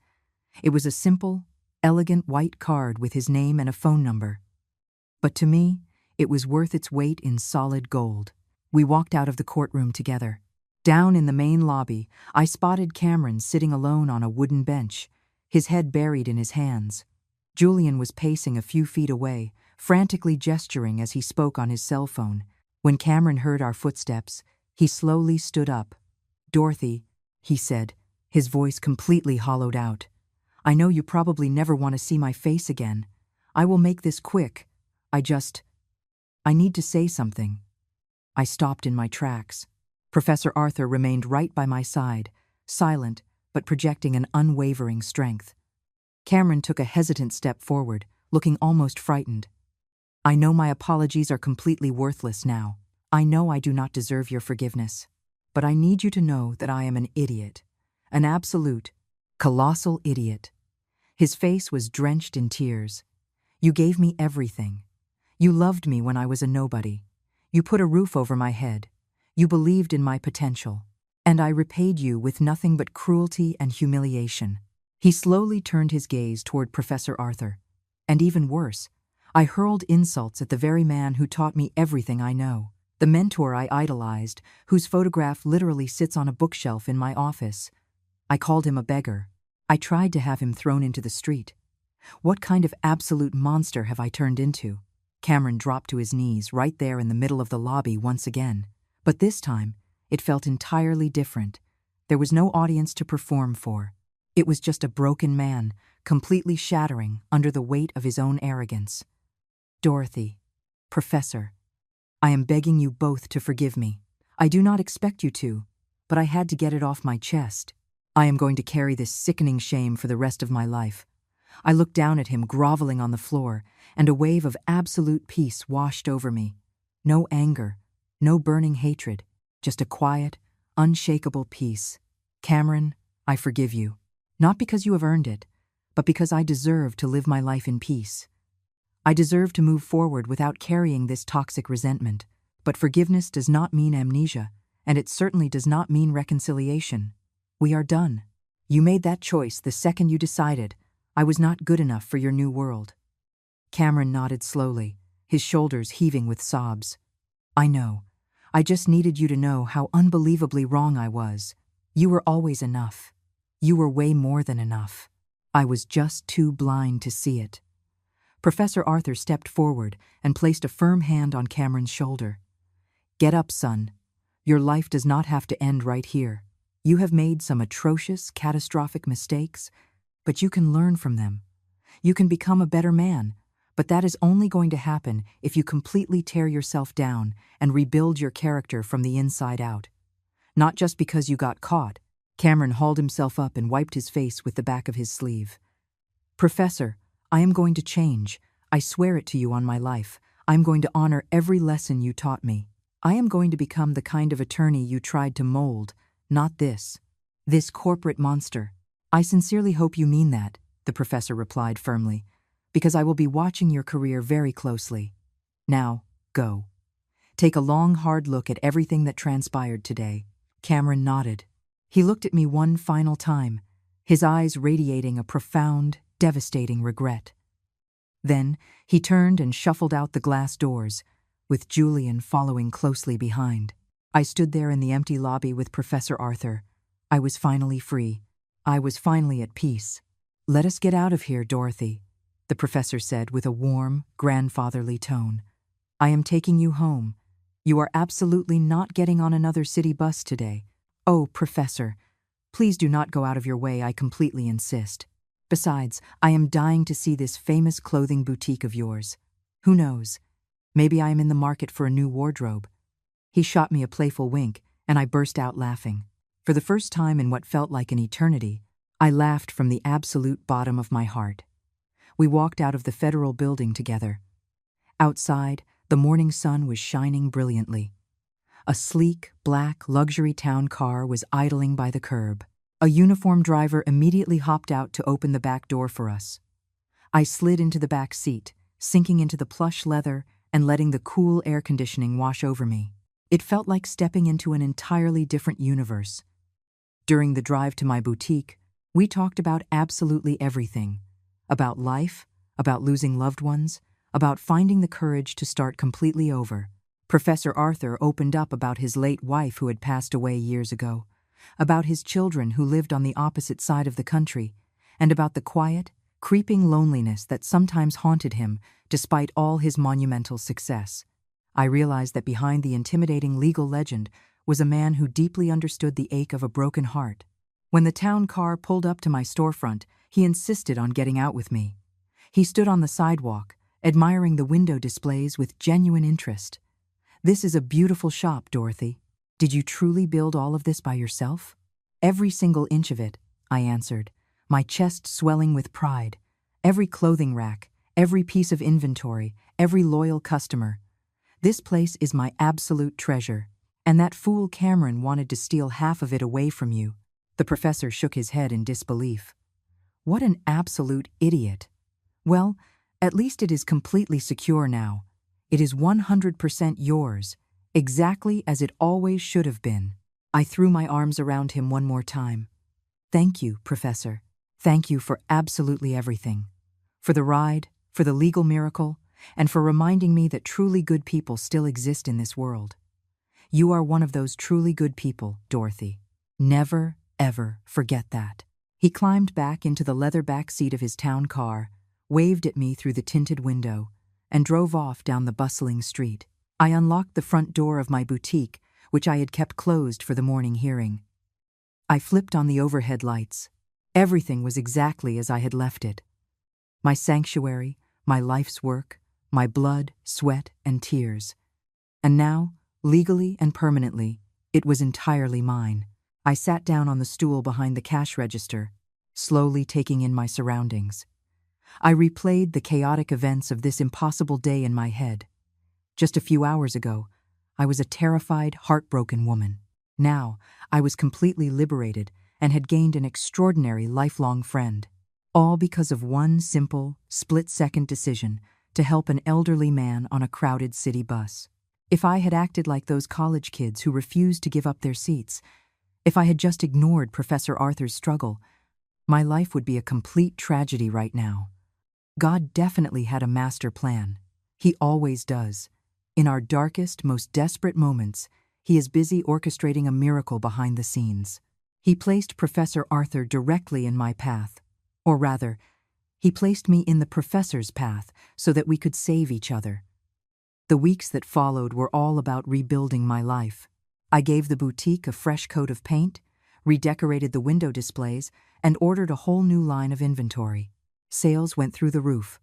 It was a simple, elegant white card with his name and a phone number. But to me, it was worth its weight in solid gold. We walked out of the courtroom together. Down in the main lobby, I spotted Cameron sitting alone on a wooden bench, his head buried in his hands. Julian was pacing a few feet away, frantically gesturing as he spoke on his cell phone. When Cameron heard our footsteps, he slowly stood up. "Dorothy," he said, his voice completely hollowed out. "I know you probably never want to see my face again. I will make this quick. I need to say something." I stopped in my tracks. Professor Arthur remained right by my side, silent but projecting an unwavering strength. Cameron took a hesitant step forward, looking almost frightened. "I know my apologies are completely worthless now. I know I do not deserve your forgiveness. But I need you to know that I am an idiot. An absolute, colossal idiot." His face was drenched in tears. "You gave me everything. You loved me when I was a nobody. You put a roof over my head. You believed in my potential. And I repaid you with nothing but cruelty and humiliation." He slowly turned his gaze toward Professor Arthur. "And even worse, I hurled insults at the very man who taught me everything I know. The mentor I idolized, whose photograph literally sits on a bookshelf in my office. I called him a beggar. I tried to have him thrown into the street. What kind of absolute monster have I turned into?" Cameron dropped to his knees right there in the middle of the lobby once again. But this time, it felt entirely different. There was no audience to perform for. It was just a broken man, completely shattering under the weight of his own arrogance. "Dorothy, Professor, I am begging you both to forgive me. I do not expect you to, but I had to get it off my chest. I am going to carry this sickening shame for the rest of my life." I looked down at him groveling on the floor, and a wave of absolute peace washed over me. No anger, no burning hatred, just a quiet, unshakable peace. "Cameron, I forgive you. Not because you have earned it, but because I deserve to live my life in peace. I deserve to move forward without carrying this toxic resentment. But forgiveness does not mean amnesia, and it certainly does not mean reconciliation. We are done. You made that choice the second you decided I was not good enough for your new world." Cameron nodded slowly, his shoulders heaving with sobs. "I know. I just needed you to know how unbelievably wrong I was. You were always enough. You were way more than enough. I was just too blind to see it." Professor Arthur stepped forward and placed a firm hand on Cameron's shoulder. "Get up, son. Your life does not have to end right here. You have made some atrocious, catastrophic mistakes, but you can learn from them. You can become a better man, but that is only going to happen if you completely tear yourself down and rebuild your character from the inside out. Not just because you got caught." Cameron hauled himself up and wiped his face with the back of his sleeve. "Professor, I am going to change. I swear it to you on my life. I am going to honor every lesson you taught me. I am going to become the kind of attorney you tried to mold, not this corporate monster." "I sincerely hope you mean that," the professor replied firmly, "because I will be watching your career very closely. Now, go. Take a long, hard look at everything that transpired today." Cameron nodded. He looked at me one final time, his eyes radiating a profound, devastating regret. Then he turned and shuffled out the glass doors, with Julian following closely behind. I stood there in the empty lobby with Professor Arthur. I was finally free. I was finally at peace. "Let us get out of here, Dorothy," the professor said with a warm, grandfatherly tone. "I am taking you home. You are absolutely not getting on another city bus today. Oh, Professor, please do not go out of your way, I completely insist. Besides, I am dying to see this famous clothing boutique of yours. Who knows? Maybe I am in the market for a new wardrobe." He shot me a playful wink, and I burst out laughing. For the first time in what felt like an eternity, I laughed from the absolute bottom of my heart. We walked out of the federal building together. Outside, the morning sun was shining brilliantly. A sleek, black, luxury town car was idling by the curb. A uniformed driver immediately hopped out to open the back door for us. I slid into the back seat, sinking into the plush leather and letting the cool air conditioning wash over me. It felt like stepping into an entirely different universe. During the drive to my boutique, we talked about absolutely everything. About life, about losing loved ones, about finding the courage to start completely over. Professor Arthur opened up about his late wife who had passed away years ago, about his children who lived on the opposite side of the country, and about the quiet, creeping loneliness that sometimes haunted him despite all his monumental success. I realized that behind the intimidating legal legend was a man who deeply understood the ache of a broken heart. When the town car pulled up to my storefront, he insisted on getting out with me. He stood on the sidewalk, admiring the window displays with genuine interest. "This is a beautiful shop, Dorothy. Did you truly build all of this by yourself?" "Every single inch of it," I answered, my chest swelling with pride. "Every clothing rack, every piece of inventory, every loyal customer. This place is my absolute treasure. And that fool Cameron wanted to steal half of it away from you." The professor shook his head in disbelief. "What an absolute idiot. Well, at least it is completely secure now. It is 100% yours, exactly as it always should have been." I threw my arms around him one more time. "Thank you, Professor. Thank you for absolutely everything. For the ride, for the legal miracle, and for reminding me that truly good people still exist in this world. You are one of those truly good people, Dorothy. Never, ever forget that." He climbed back into the leather back seat of his town car, waved at me through the tinted window, and drove off down the bustling street. I unlocked the front door of my boutique, which I had kept closed for the morning hearing. I flipped on the overhead lights. Everything was exactly as I had left it. My sanctuary, my life's work, my blood, sweat, and tears. And now, legally and permanently, it was entirely mine. I sat down on the stool behind the cash register, slowly taking in my surroundings. I replayed the chaotic events of this impossible day in my head. Just a few hours ago, I was a terrified, heartbroken woman. Now, I was completely liberated and had gained an extraordinary lifelong friend. All because of one simple, split-second decision to help an elderly man on a crowded city bus. If I had acted like those college kids who refused to give up their seats, if I had just ignored Professor Arthur's struggle, my life would be a complete tragedy right now. God definitely had a master plan. He always does. In our darkest, most desperate moments, He is busy orchestrating a miracle behind the scenes. He placed Professor Arthur directly in my path. Or rather, he placed me in the professor's path so that we could save each other. The weeks that followed were all about rebuilding my life. I gave the boutique a fresh coat of paint, redecorated the window displays, and ordered a whole new line of inventory. Sales went through the roof.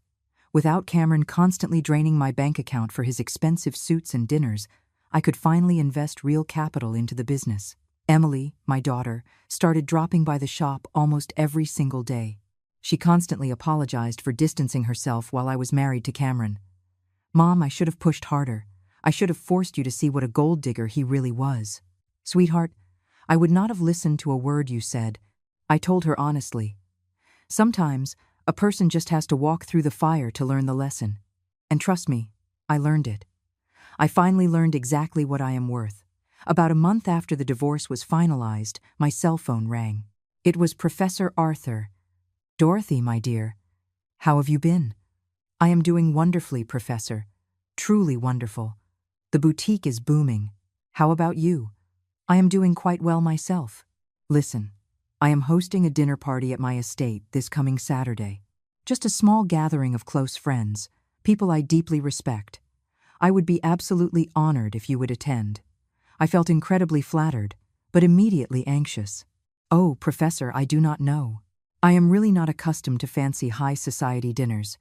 Without Cameron constantly draining my bank account for his expensive suits and dinners, I could finally invest real capital into the business. Emily, my daughter, started dropping by the shop almost every single day. She constantly apologized for distancing herself while I was married to Cameron. "Mom, I should have pushed harder. I should have forced you to see what a gold digger he really was." "Sweetheart, I would not have listened to a word you said," I told her honestly. "Sometimes, a person just has to walk through the fire to learn the lesson. And trust me, I learned it. I finally learned exactly what I am worth. About a month after the divorce was finalized, my cell phone rang. It was Professor Arthur. "Dorothy, my dear, how have you been?" "I am doing wonderfully, Professor. Truly wonderful. The boutique is booming. How about you?" "I am doing quite well myself. Listen, I am hosting a dinner party at my estate this coming Saturday. Just a small gathering of close friends, people I deeply respect. I would be absolutely honored if you would attend." I felt incredibly flattered, but immediately anxious. "Oh, Professor, I do not know. I am really not accustomed to fancy high society dinners."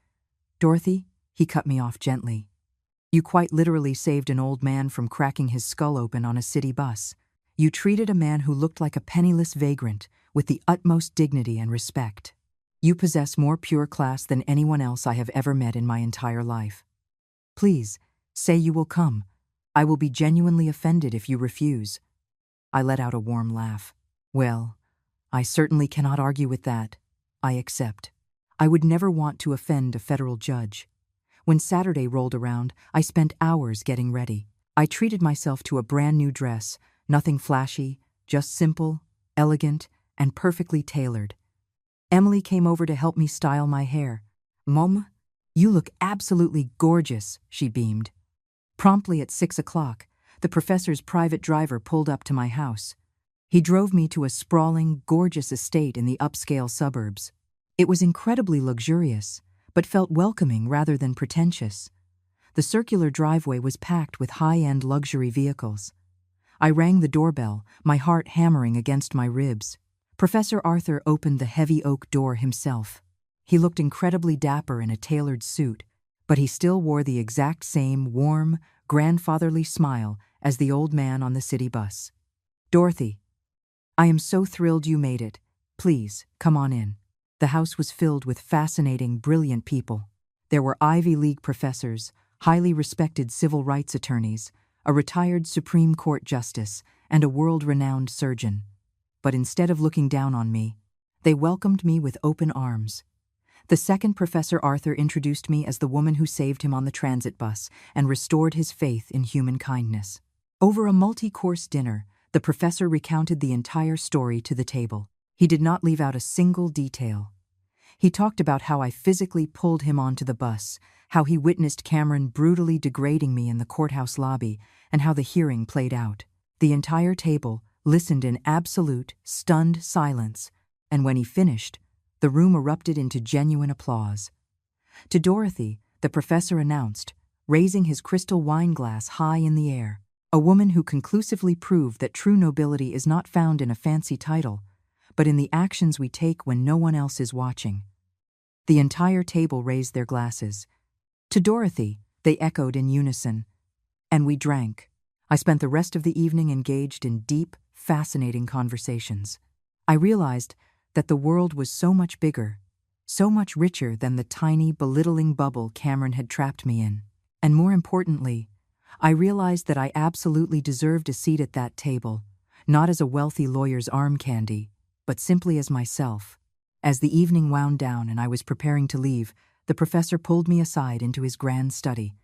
"Dorothy," he cut me off gently. "You quite literally saved an old man from cracking his skull open on a city bus. You treated a man who looked like a penniless vagrant with the utmost dignity and respect. You possess more pure class than anyone else I have ever met in my entire life. Please, say you will come. I will be genuinely offended if you refuse." I let out a warm laugh. "Well, I certainly cannot argue with that. I accept. I would never want to offend a federal judge." When Saturday rolled around, I spent hours getting ready. I treated myself to a brand new dress, nothing flashy, just simple, elegant, and perfectly tailored. Emily came over to help me style my hair. "Mom, you look absolutely gorgeous," she beamed. Promptly at 6 o'clock, the professor's private driver pulled up to my house. He drove me to a sprawling, gorgeous estate in the upscale suburbs. It was incredibly luxurious, but felt welcoming rather than pretentious. The circular driveway was packed with high-end luxury vehicles. I rang the doorbell, my heart hammering against my ribs. Professor Arthur opened the heavy oak door himself. He looked incredibly dapper in a tailored suit, but he still wore the exact same warm, grandfatherly smile as the old man on the city bus. "Dorothy, I am so thrilled you made it. Please, come on in." The house was filled with fascinating, brilliant people. There were Ivy League professors, highly respected civil rights attorneys, a retired Supreme Court justice, and a world-renowned surgeon. But instead of looking down on me, they welcomed me with open arms. The second Professor Arthur introduced me as the woman who saved him on the transit bus and restored his faith in human kindness. Over a multi-course dinner, the professor recounted the entire story to the table. He did not leave out a single detail. He talked about how I physically pulled him onto the bus, how he witnessed Cameron brutally degrading me in the courthouse lobby, and how the hearing played out. The entire table listened in absolute, stunned silence, and when he finished, the room erupted into genuine applause. To Dorothy, the professor announced, raising his crystal wine glass high in the air, a woman who conclusively proved that true nobility is not found in a fancy title, but in the actions we take when no one else is watching. The entire table raised their glasses. To Dorothy, they echoed in unison. And we drank. I spent the rest of the evening engaged in deep, fascinating conversations. I realized that the world was so much bigger, so much richer than the tiny, belittling bubble Cameron had trapped me in. And more importantly, I realized that I absolutely deserved a seat at that table, not as a wealthy lawyer's arm candy, but simply as myself. As the evening wound down and I was preparing to leave, the professor pulled me aside into his grand study.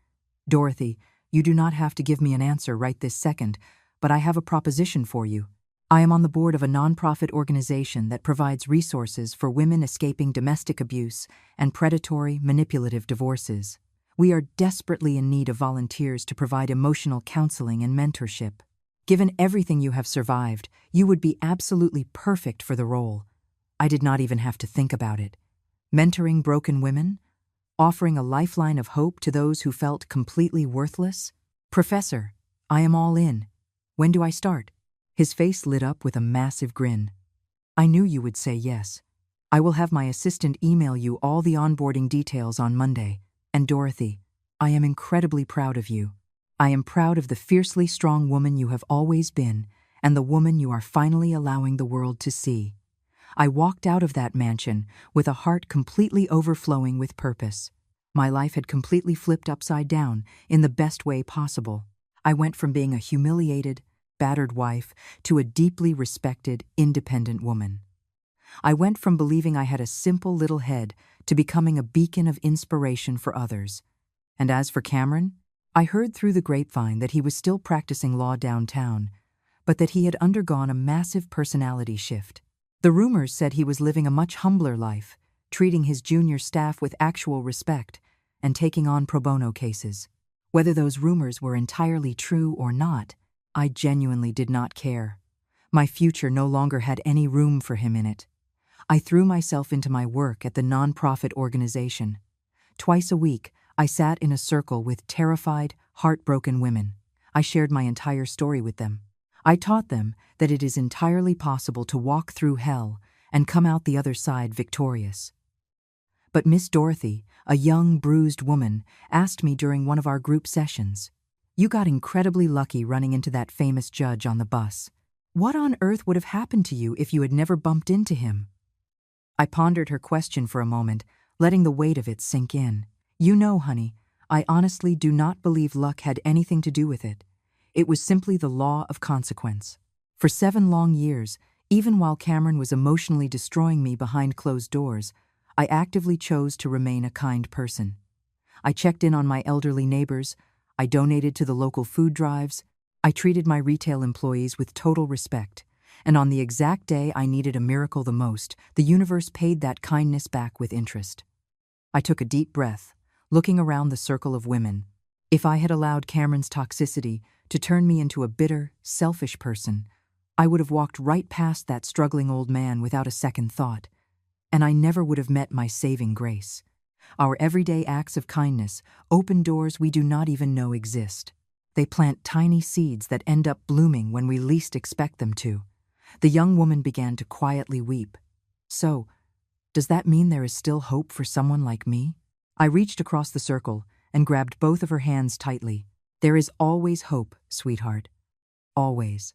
"Dorothy, you do not have to give me an answer right this second, but I have a proposition for you. I am on the board of a nonprofit organization that provides resources for women escaping domestic abuse and predatory, manipulative divorces. We are desperately in need of volunteers to provide emotional counseling and mentorship. Given everything you have survived, you would be absolutely perfect for the role." I did not even have to think about it. Mentoring broken women? Offering a lifeline of hope to those who felt completely worthless? "Professor, I am all in. When do I start?" His face lit up with a massive grin. "I knew you would say yes. I will have my assistant email you all the onboarding details on Monday. And Dorothy, I am incredibly proud of you. I am proud of the fiercely strong woman you have always been and the woman you are finally allowing the world to see." I walked out of that mansion with a heart completely overflowing with purpose. My life had completely flipped upside down in the best way possible. I went from being a humiliated, battered wife to a deeply respected, independent woman. I went from believing I had a simple little head to becoming a beacon of inspiration for others. And as for Cameron, I heard through the grapevine that he was still practicing law downtown, but that he had undergone a massive personality shift. The rumors said he was living a much humbler life, treating his junior staff with actual respect and taking on pro bono cases. Whether those rumors were entirely true or not, I genuinely did not care. My future no longer had any room for him in it. I threw myself into my work at the nonprofit organization. Twice a week, I sat in a circle with terrified, heartbroken women. I shared my entire story with them. I taught them that it is entirely possible to walk through hell and come out the other side victorious. But Miss Dorothy, a young, bruised woman, asked me during one of our group sessions, "You got incredibly lucky running into that famous judge on the bus. What on earth would have happened to you if you had never bumped into him?" I pondered her question for a moment, letting the weight of it sink in. "You know, honey, I honestly do not believe luck had anything to do with it. It was simply the law of consequence. For 7 long years, even while Cameron was emotionally destroying me behind closed doors, I actively chose to remain a kind person. I checked in on my elderly neighbors, I donated to the local food drives, I treated my retail employees with total respect, and on the exact day I needed a miracle the most, the universe paid that kindness back with interest." I took a deep breath, looking around the circle of women. If I had allowed Cameron's toxicity to turn me into a bitter, selfish person, I would have walked right past that struggling old man without a second thought, and I never would have met my saving grace. Our everyday acts of kindness open doors we do not even know exist. They plant tiny seeds that end up blooming when we least expect them to. The young woman began to quietly weep. So, does that mean there is still hope for someone like me? I reached across the circle and grabbed both of her hands tightly. There is always hope, sweetheart. Always.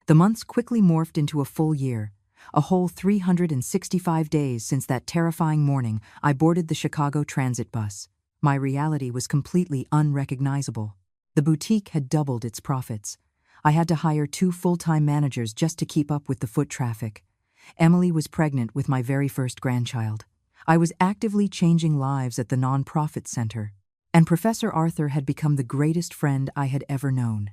The months quickly morphed into a full year, a whole 365 days since that terrifying morning I boarded the Chicago transit bus. My reality was completely unrecognizable. The boutique had doubled its profits. I had to hire 2 full-time managers just to keep up with the foot traffic. Emily was pregnant with my very first grandchild. I was actively changing lives at the nonprofit center, and Professor Arthur had become the greatest friend I had ever known.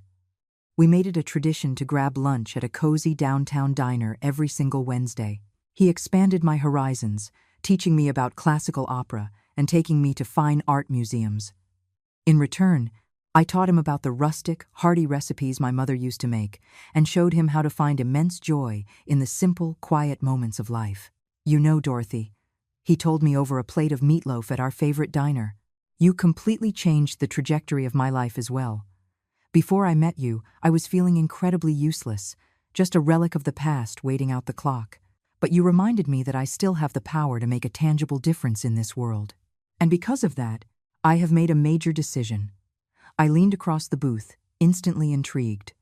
We made it a tradition to grab lunch at a cozy downtown diner every single Wednesday. He expanded my horizons, teaching me about classical opera and taking me to fine art museums. In return, I taught him about the rustic, hearty recipes my mother used to make and showed him how to find immense joy in the simple, quiet moments of life. You know, Dorothy, he told me over a plate of meatloaf at our favorite diner, you completely changed the trajectory of my life as well. Before I met you, I was feeling incredibly useless, just a relic of the past waiting out the clock. But you reminded me that I still have the power to make a tangible difference in this world. And because of that, I have made a major decision. I leaned across the booth, instantly intrigued.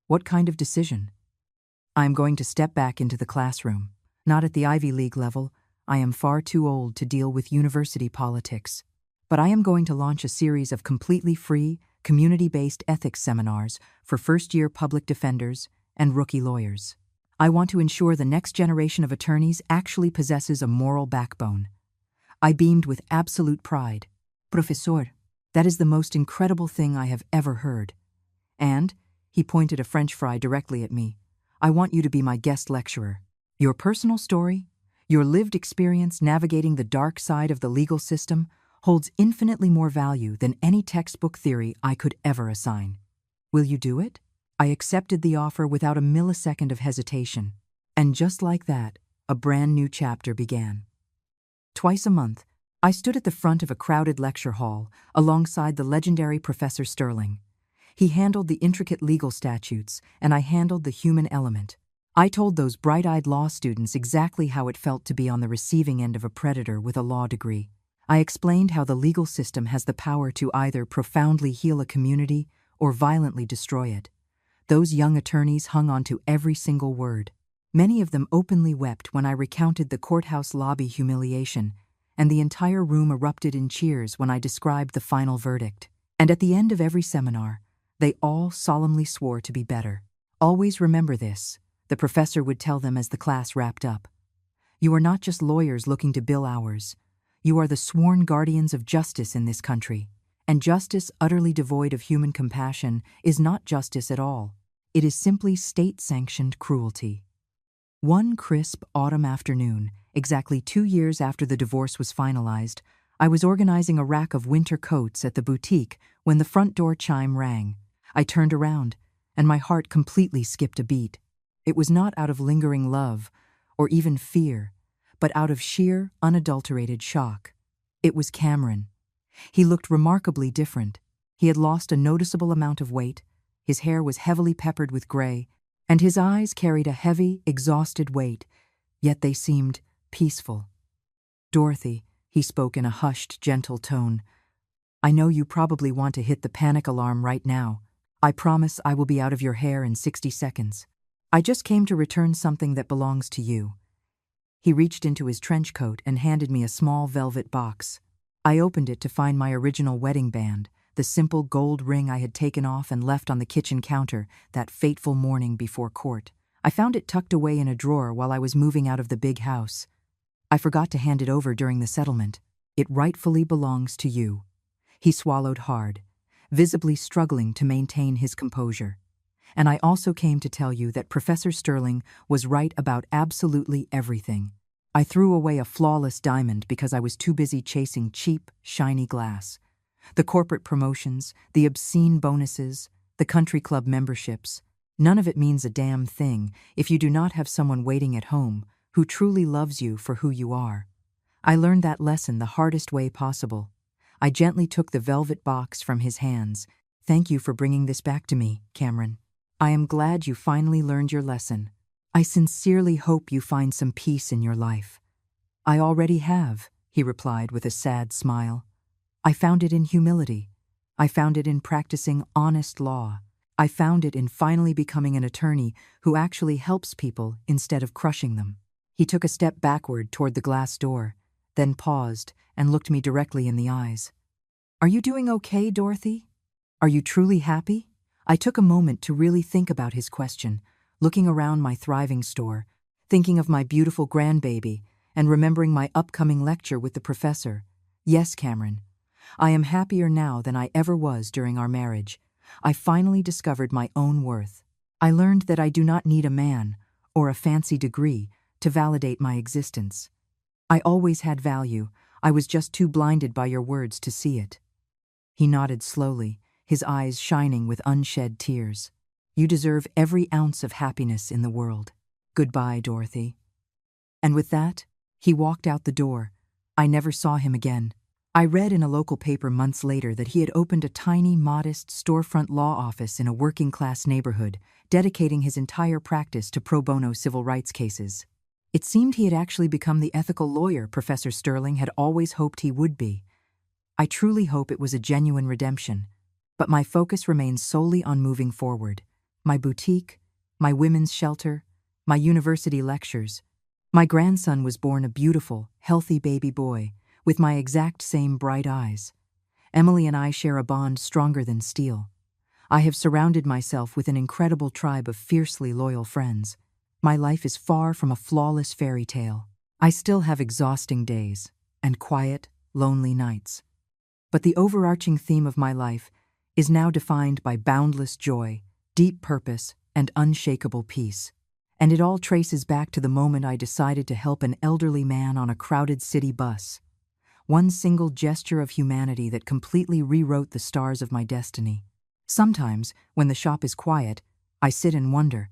What kind of decision? I am going to step back into the classroom. Not at the Ivy League level. I am far too old to deal with university politics. But I am going to launch a series of completely free, community-based ethics seminars for first-year public defenders and rookie lawyers. I want to ensure the next generation of attorneys actually possesses a moral backbone. I beamed with absolute pride. Professor, that is the most incredible thing I have ever heard. And, he pointed a French fry directly at me, I want you to be my guest lecturer. Your personal story, your lived experience navigating the dark side of the legal system holds infinitely more value than any textbook theory I could ever assign. Will you do it? I accepted the offer without a millisecond of hesitation. And just like that, a brand new chapter began. Twice a month, I stood at the front of a crowded lecture hall alongside the legendary Professor Sterling. He handled the intricate legal statutes, and I handled the human element. I told those bright-eyed law students exactly how it felt to be on the receiving end of a predator with a law degree. I explained how the legal system has the power to either profoundly heal a community or violently destroy it. Those young attorneys hung on to every single word. Many of them openly wept when I recounted the courthouse lobby humiliation, and the entire room erupted in cheers when I described the final verdict. And at the end of every seminar, they all solemnly swore to be better. Always remember this, the professor would tell them as the class wrapped up. You are not just lawyers looking to bill hours. You are the sworn guardians of justice in this country. And justice utterly devoid of human compassion is not justice at all. It is simply state-sanctioned cruelty. One crisp autumn afternoon, exactly 2 years after the divorce was finalized, I was organizing a rack of winter coats at the boutique when the front door chime rang. I turned around, and my heart completely skipped a beat. It was not out of lingering love, or even fear, but out of sheer, unadulterated shock. It was Cameron. He looked remarkably different. He had lost a noticeable amount of weight, his hair was heavily peppered with gray, and his eyes carried a heavy, exhausted weight, yet they seemed peaceful. Dorothy, he spoke in a hushed, gentle tone, I know you probably want to hit the panic alarm right now. I promise I will be out of your hair in 60 seconds. I just came to return something that belongs to you. He reached into his trench coat and handed me a small velvet box. I opened it to find my original wedding band, the simple gold ring I had taken off and left on the kitchen counter that fateful morning before court. I found it tucked away in a drawer while I was moving out of the big house. I forgot to hand it over during the settlement. It rightfully belongs to you. He swallowed hard, visibly struggling to maintain his composure. And I also came to tell you that Professor Sterling was right about absolutely everything. I threw away a flawless diamond because I was too busy chasing cheap, shiny glass. The corporate promotions, the obscene bonuses, the country club memberships, none of it means a damn thing if you do not have someone waiting at home who truly loves you for who you are. I learned that lesson the hardest way possible. I gently took the velvet box from his hands. Thank you for bringing this back to me, Cameron. I am glad you finally learned your lesson. I sincerely hope you find some peace in your life. I already have, he replied with a sad smile. I found it in humility. I found it in practicing honest law. I found it in finally becoming an attorney who actually helps people instead of crushing them. He took a step backward toward the glass door, then paused and looked me directly in the eyes. Are you doing okay, Dorothy? Are you truly happy? I took a moment to really think about his question, looking around my thriving store, thinking of my beautiful grandbaby, and remembering my upcoming lecture with the professor. Yes, Cameron. I am happier now than I ever was during our marriage. I finally discovered my own worth. I learned that I do not need a man or a fancy degree to validate my existence. I always had value. I was just too blinded by your words to see it. He nodded slowly, his eyes shining with unshed tears. You deserve every ounce of happiness in the world. Goodbye, Dorothy. And with that, he walked out the door. I never saw him again. I read in a local paper months later that he had opened a tiny, modest storefront law office in a working-class neighborhood, dedicating his entire practice to pro bono civil rights cases. It seemed he had actually become the ethical lawyer Professor Sterling had always hoped he would be. I truly hope it was a genuine redemption, but my focus remains solely on moving forward. My boutique, my women's shelter, my university lectures. My grandson was born a beautiful, healthy baby boy, with my exact same bright eyes. Emily and I share a bond stronger than steel. I have surrounded myself with an incredible tribe of fiercely loyal friends. My life is far from a flawless fairy tale. I still have exhausting days and quiet, lonely nights. But the overarching theme of my life is now defined by boundless joy, deep purpose, and unshakable peace. And it all traces back to the moment I decided to help an elderly man on a crowded city bus. One single gesture of humanity that completely rewrote the stars of my destiny. Sometimes, when the shop is quiet, I sit and wonder,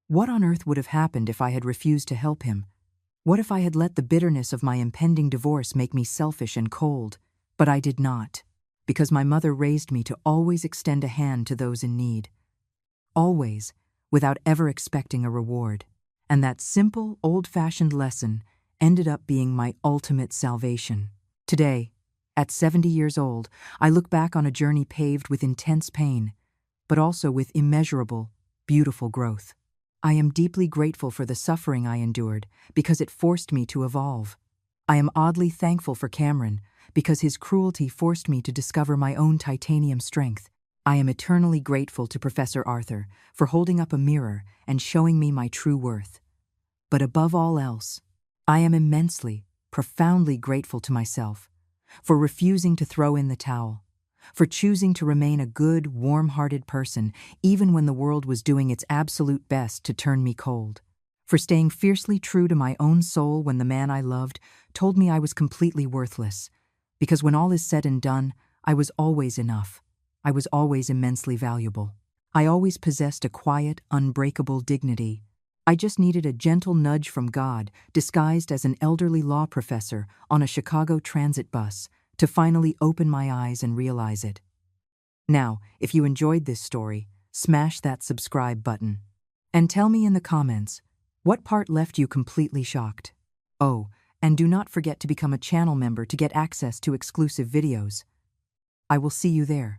what on earth would have happened if I had refused to help him? What if I had let the bitterness of my impending divorce make me selfish and cold? But I did not, because my mother raised me to always extend a hand to those in need. Always, without ever expecting a reward. And that simple, old-fashioned lesson ended up being my ultimate salvation. Today, at 70 years old, I look back on a journey paved with intense pain, but also with immeasurable, beautiful growth. I am deeply grateful for the suffering I endured because it forced me to evolve. I am oddly thankful for Cameron because his cruelty forced me to discover my own titanium strength. I am eternally grateful to Professor Arthur for holding up a mirror and showing me my true worth. But above all else, I am immensely, profoundly grateful to myself for refusing to throw in the towel, for choosing to remain a good, warm-hearted person even when the world was doing its absolute best to turn me cold, for staying fiercely true to my own soul when the man I loved told me I was completely worthless, because when all is said and done, I was always enough. I was always immensely valuable. I always possessed a quiet, unbreakable dignity. I just needed a gentle nudge from God, disguised as an elderly law professor on a Chicago transit bus, to finally open my eyes and realize it. Now, if you enjoyed this story, smash that subscribe button. And tell me in the comments, what part left you completely shocked? Oh, and do not forget to become a channel member to get access to exclusive videos. I will see you there.